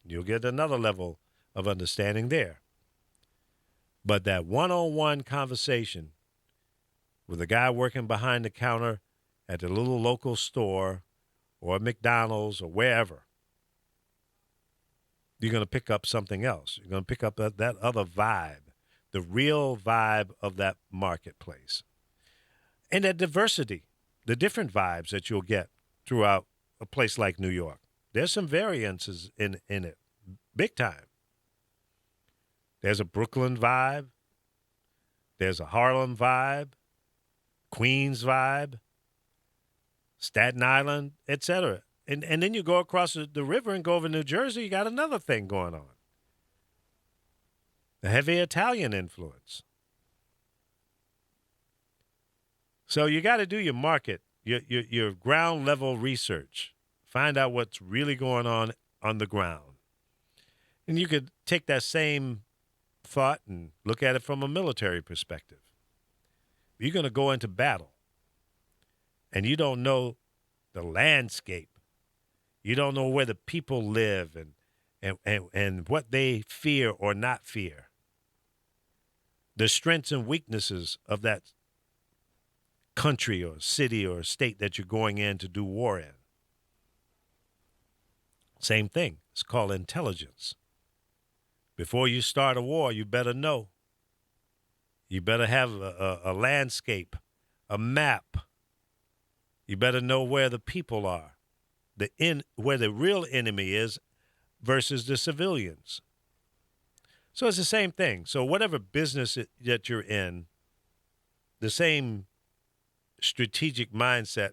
You'll get another level of understanding there. But that one-on-one conversation with a guy working behind the counter at the little local store or McDonald's or wherever, you're going to pick up something else. You're going to pick up that other vibe. The real vibe of that marketplace. And that diversity, the different vibes that you'll get throughout a place like New York. There's some variances in it, big time. There's a Brooklyn vibe. There's a Harlem vibe, Queens vibe, Staten Island, etc. and then you go across the river and go over to New Jersey, you got another thing going on. The heavy Italian influence. So you got to do your market, your ground level research. Find out what's really going on the ground. And you could take that same thought and look at it from a military perspective. You're going to go into battle, and you don't know the landscape. You don't know where the people live and what they fear or not fear. The strengths and weaknesses of that country or city or state that you're going in to do war in. Same thing. It's called intelligence. Before you start a war, you better know. You better have a landscape, a map. You better know where the people are, where the real enemy is versus the civilians. So it's the same thing. So whatever business that you're in, the same strategic mindset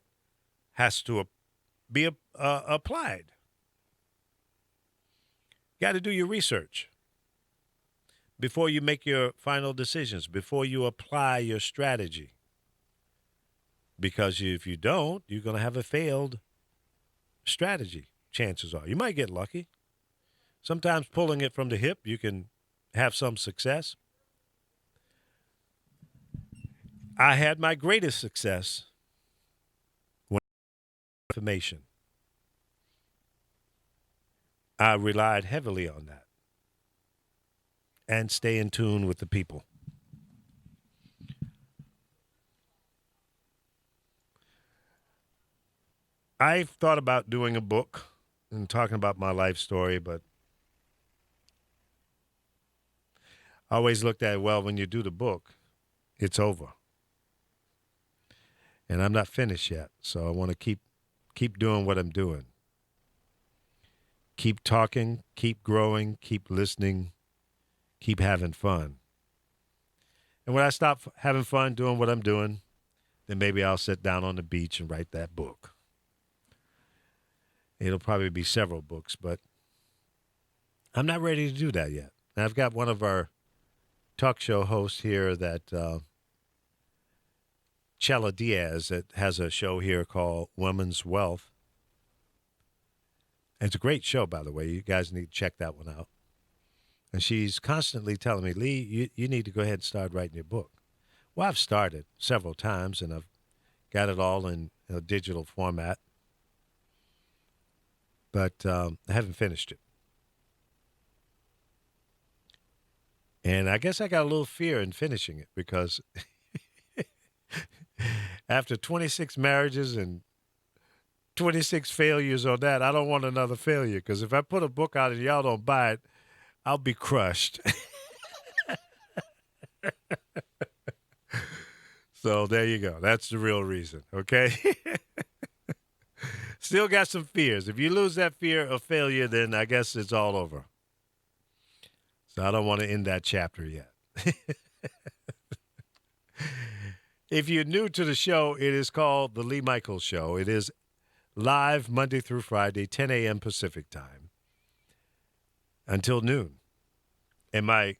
has to be applied. You got to do your research before you make your final decisions, before you apply your strategy. Because if you don't, you're going to have a failed strategy, chances are. You might get lucky. Sometimes pulling it from the hip, you can have some success. I had my greatest success when information. I relied heavily on that and stay in tune with the people. I've thought about doing a book and talking about my life story, but I always looked at, well, when you do the book, it's over. And I'm not finished yet, so I want to keep doing what I'm doing. Keep talking, keep growing, keep listening, keep having fun. And when I stop having fun doing what I'm doing, then maybe I'll sit down on the beach and write that book. It'll probably be several books, but I'm not ready to do that yet. And I've got one of our talk show hosts here that Chela Diaz that has a show here called Women's Wealth. And it's a great show, by the way. You guys need to check that one out. And she's constantly telling me, Lee, you need to go ahead and start writing your book. Well, I've started several times, and I've got it all in a digital format. But I haven't finished it. And I guess I got a little fear in finishing it because after 26 marriages and 26 failures on that, I don't want another failure because if I put a book out and y'all don't buy it, I'll be crushed. So there you go. That's the real reason, okay? Still got some fears. If you lose that fear of failure, then I guess it's all over. So I don't want to end that chapter yet. If you're new to the show, it is called The Lee Michaels Show. It is live Monday through Friday, 10 a.m. Pacific time until noon. And my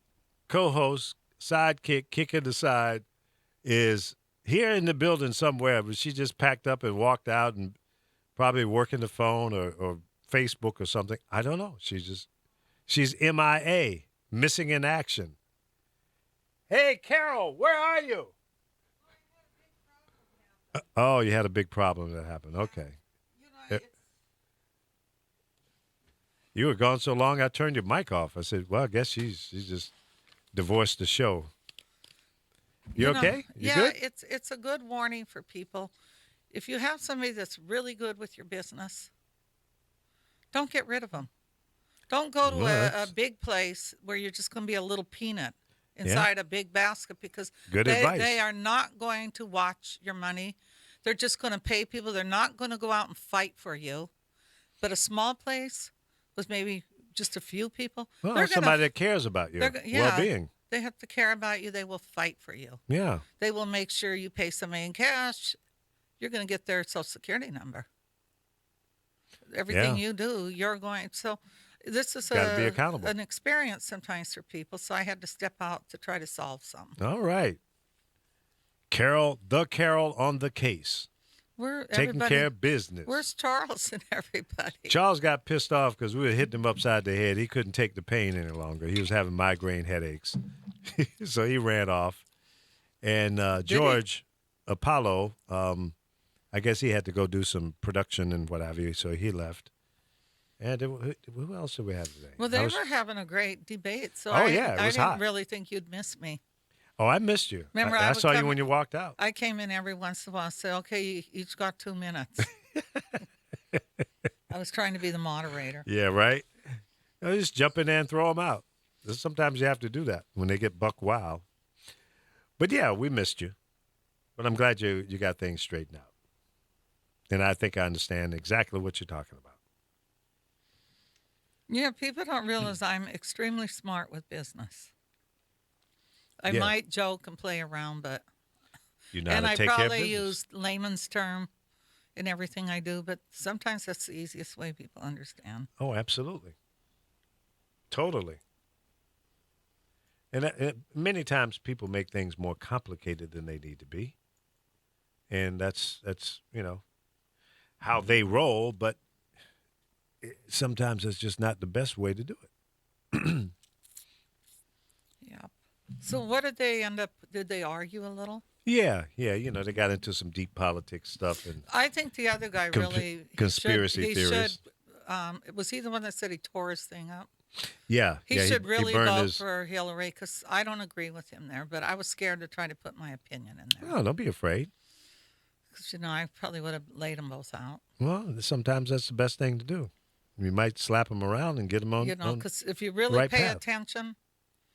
co-host, sidekick, kick in the side, is here in the building somewhere, but she just packed up and walked out and probably working the phone or Facebook or something. I don't know. She's MIA, missing in action. Hey, Carol, where are you? Oh, you had a big problem that happened. Okay. You were gone so long, I turned your mic off. I said, well, I guess she's just divorced the show. You okay? You good? It's a good warning for people. If you have somebody that's really good with your business, don't get rid of them. Don't go to a big place where you're just going to be a little peanut inside a big basket because they are not going to watch your money. They're just going to pay people. They're not going to go out and fight for you. But a small place with maybe just a few people. Well, somebody that cares about your well-being. They have to care about you. They will fight for you. Yeah. They will make sure you pay somebody in cash. You're going to get their Social Security number. everything you do, you're going. So this is Gotta be accountable. an experience sometimes for people. So I had to step out to try to solve something. All right. Carol on the case. Taking care of business. Where's Charles and everybody? Charles got pissed off because we were hitting him upside the head. He couldn't take the pain any longer. He was having migraine headaches. So he ran off. And George Apollo, I guess he had to go do some production and what have you, so he left. And who else did we have today? Well, they were having a great debate. So I didn't hot. really think you'd miss me. Oh, I missed you. Remember, I saw you when you walked out. I came in every once in a while and say, okay, you each got 2 minutes. I was trying to be the moderator. Yeah, right? Just jump in there and throw them out. Sometimes you have to do that when they get buck wild. But, yeah, we missed you. But I'm glad you got things straightened out. And I think I understand exactly what you're talking about. Yeah, people don't realize I'm extremely smart with business. I Yeah. might joke and play around, but You know how to I take care of probably business. use layman's term in everything I do, but sometimes that's the easiest way people understand. Oh, absolutely. Totally. And many times people make things more complicated than they need to be. And that's how they roll, but sometimes it's just not the best way to do it. Yeah. So what did they end up? Did they argue a little? Yeah, they got into some deep politics stuff and I think the other guy really conspiracy theories. Was he the one that said he tore his thing up? Yeah, He should really burned vote his. for Hillary because I don't agree with him there. But I was scared to try to put my opinion in there Oh, don't be afraid. because I probably would have laid them both out. Well, sometimes that's the best thing to do. You might slap them around and get them on. Because if you really right pay path. attention,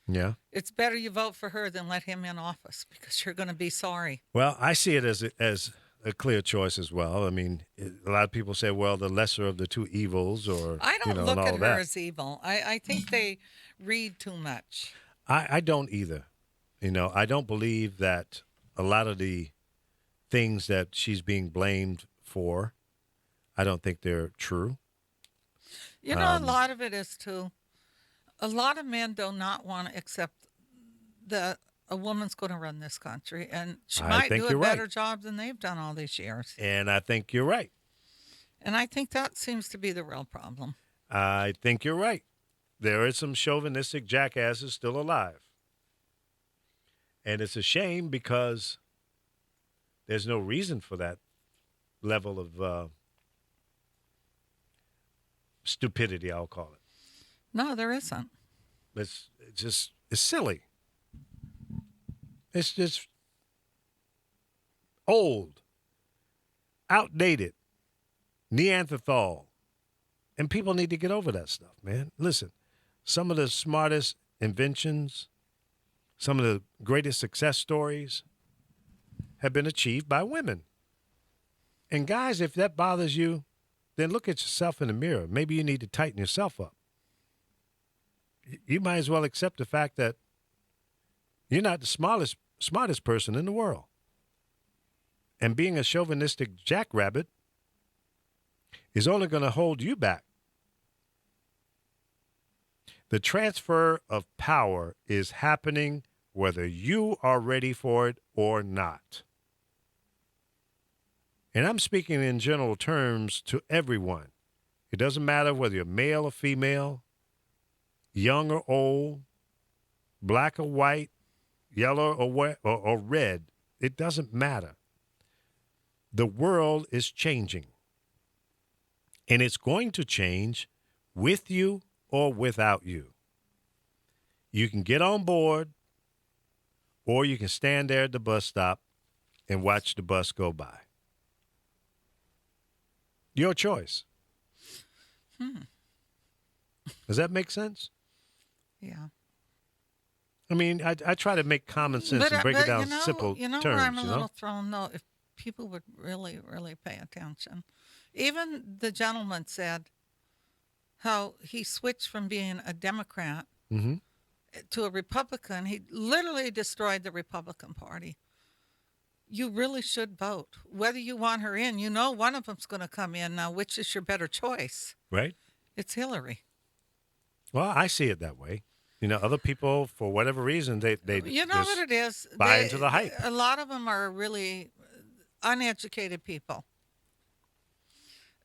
Yeah. it's better you vote for her than let him in office because you're going to be sorry. Well, I see it as a clear choice as well. I mean, a lot of people say, well, the lesser of the two evils, or I don't and look all at her that. as evil. I think they read too much. I don't either. I don't believe that a lot of the things that she's being blamed for, I don't think they're true. A lot of it is too. A lot of men do not want to accept that a woman's going to run this country, and she I might think do a you're better right. job than they've done all these years. And I think you're right. And I think that seems to be the real problem. I think you're right. There is some chauvinistic jackasses still alive. And it's a shame because there's no reason for that level of stupidity, I'll call it. No, there isn't. It's silly. It's just old, outdated, Neanderthal. And people need to get over that stuff, man. Listen, some of the smartest inventions, some of the greatest success stories have been achieved by women. And guys, if that bothers you, then look at yourself in the mirror. Maybe you need to tighten yourself up. You might as well accept the fact that you're not the smartest person in the world. And being a chauvinistic jackrabbit is only going to hold you back. The transfer of power is happening whether you are ready for it or not. And I'm speaking in general terms to everyone. It doesn't matter whether you're male or female, young or old, black or white, yellow or red. It doesn't matter. The world is changing. And it's going to change with you or without you. You can get on board, or you can stand there at the bus stop and watch the bus go by. Your choice. Does that make sense? Yeah. I mean, I try to make common sense and break it down simple terms. Where I'm a little thrown, though, if people would really, really pay attention. Even the gentleman said how he switched from being a Democrat to a Republican. He literally destroyed the Republican Party. You really should vote. Whether you want her in, you know one of them's going to come in. Now, which is your better choice? Right? It's Hillary. Well, I see it that way. Other people, for whatever reason, they You know what it is? buy into the hype. A lot of them are really uneducated people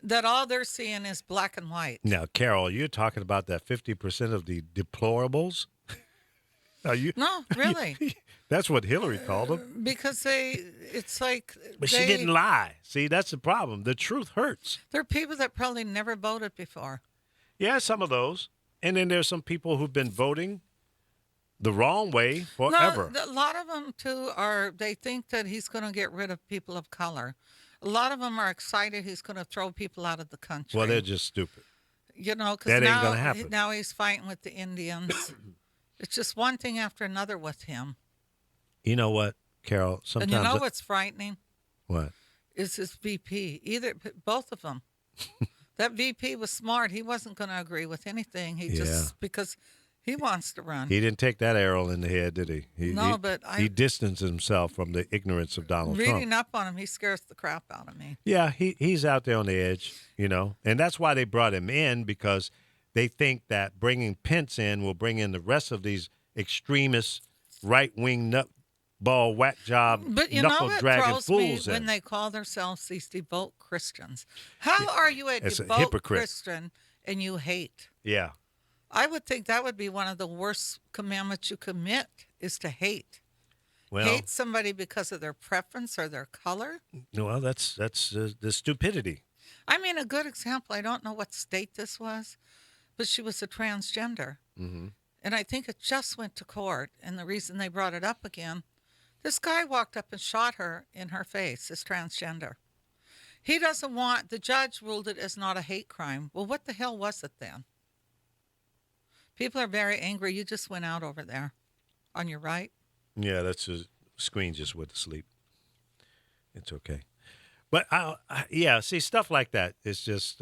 that all they're seeing is black and white. Now, Carol, you're talking about that 50% of the deplorables? Are you? No, really. That's what Hillary called them. Because it's like. But she didn't lie. See, that's the problem. The truth hurts. There are people that probably never voted before. Yeah, some of those. And then there's some people who've been voting the wrong way forever. No, a lot of them, too, they think that he's going to get rid of people of color. A lot of them are excited he's going to throw people out of the country. Well, they're just stupid. Because that ain't gonna happen. Now he's fighting with the Indians. It's just one thing after another with him. You know what, Carol? Sometimes. And you know what's frightening? What? Is his VP. Both of them. That VP was smart. He wasn't going to agree with anything. Because he wants to run. He didn't take that arrow in the head, did he? He distanced himself from the ignorance of Donald Trump. Reading up on him, he scares the crap out of me. Yeah, he's out there on the edge, and that's why they brought him in, because they think that bringing Pence in will bring in the rest of these extremist right-wing nutball whack job but you know knuckle what dragging throws fools me in. when they call themselves these devout Christians. How are you a It's a devout hypocrite. Christian and you hate? Yeah. I would think that would be one of the worst commandments you commit is to hate. Well, Hate somebody because of their preference or their color. well, that's the stupidity. I mean, a good example, I don't know what state this was, but she was a transgender. Mm-hmm. And I think it just went to court. And the reason they brought it up again, this guy walked up and shot her in her face as transgender. The judge ruled it as not a hate crime. Well, what the hell was it then? People are very angry. You just went out over there on your right. Yeah, that's a screen just went to sleep. It's okay. But, see, stuff like that is just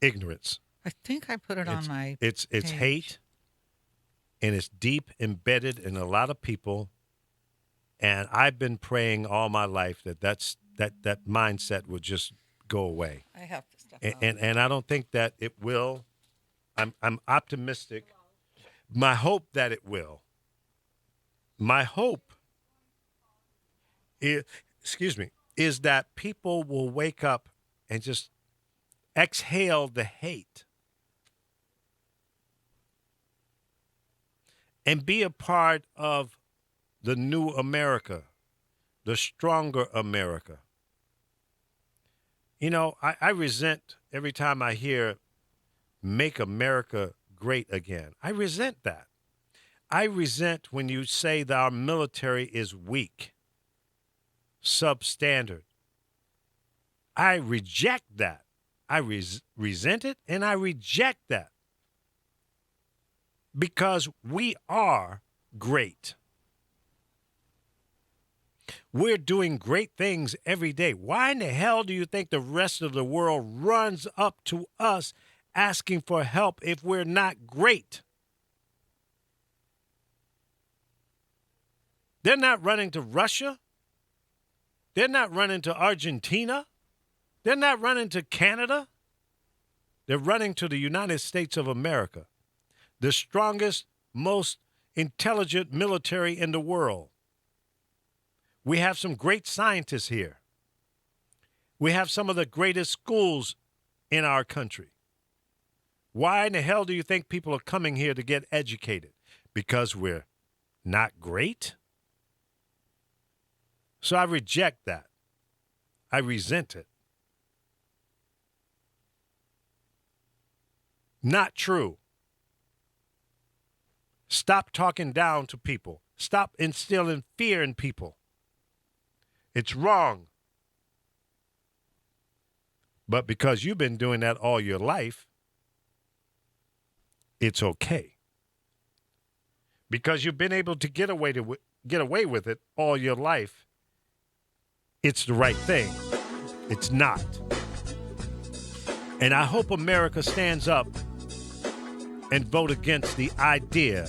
ignorance. I think I put it on my It's page. hate, and it's deep embedded in a lot of people. And I've been praying all my life that that mindset would just go away. I have to step out. And I don't think that it will. I'm optimistic. My hope that it will. My hope is that people will wake up and just exhale the hate and be a part of the new America, the stronger America. I resent every time I hear "Make America Great Again." I resent that. I resent when you say that our military is weak, substandard. I reject that. I resent it, and I reject that. Because we are great. We're doing great things every day. Why in the hell do you think the rest of the world runs up to us asking for help if we're not great? They're not running to Russia. They're not running to Argentina. They're not running to Canada. They're running to the United States of America, the strongest, most intelligent military in the world. We have some great scientists here. We have some of the greatest schools in our country. Why in the hell do you think people are coming here to get educated? Because we're not great? So I reject that. I resent it. Not true. Stop talking down to people. Stop instilling fear in people. It's wrong. But because you've been doing that all your life, it's okay. Because you've been able to get away with it all your life, it's the right thing. It's not. And I hope America stands up and vote against the idea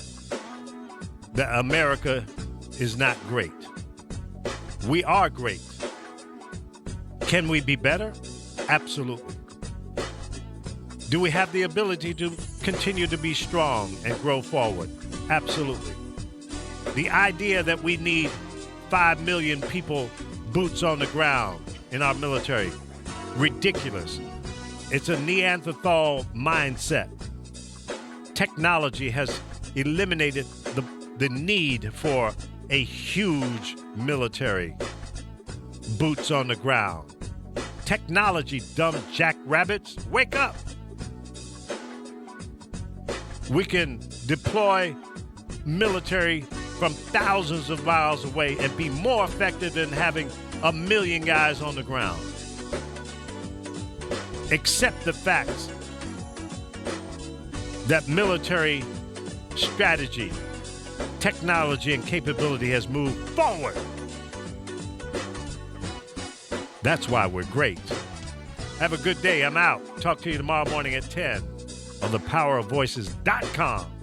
that America is not great. We are great. Can we be better? Absolutely. Do we have the ability to continue to be strong and grow forward? Absolutely. The idea that we need 5 million people, boots on the ground in our military, ridiculous. It's a Neanderthal mindset. Technology has eliminated the need for a huge military, boots on the ground. Technology, dumb jackrabbits, wake up. We can deploy military from thousands of miles away and be more effective than having 1 million guys on the ground. Accept the facts that military strategy, technology, and capability has moved forward. That's why we're great. Have a good day. I'm out. Talk to you tomorrow morning at 10 on thepowerofvoices.com.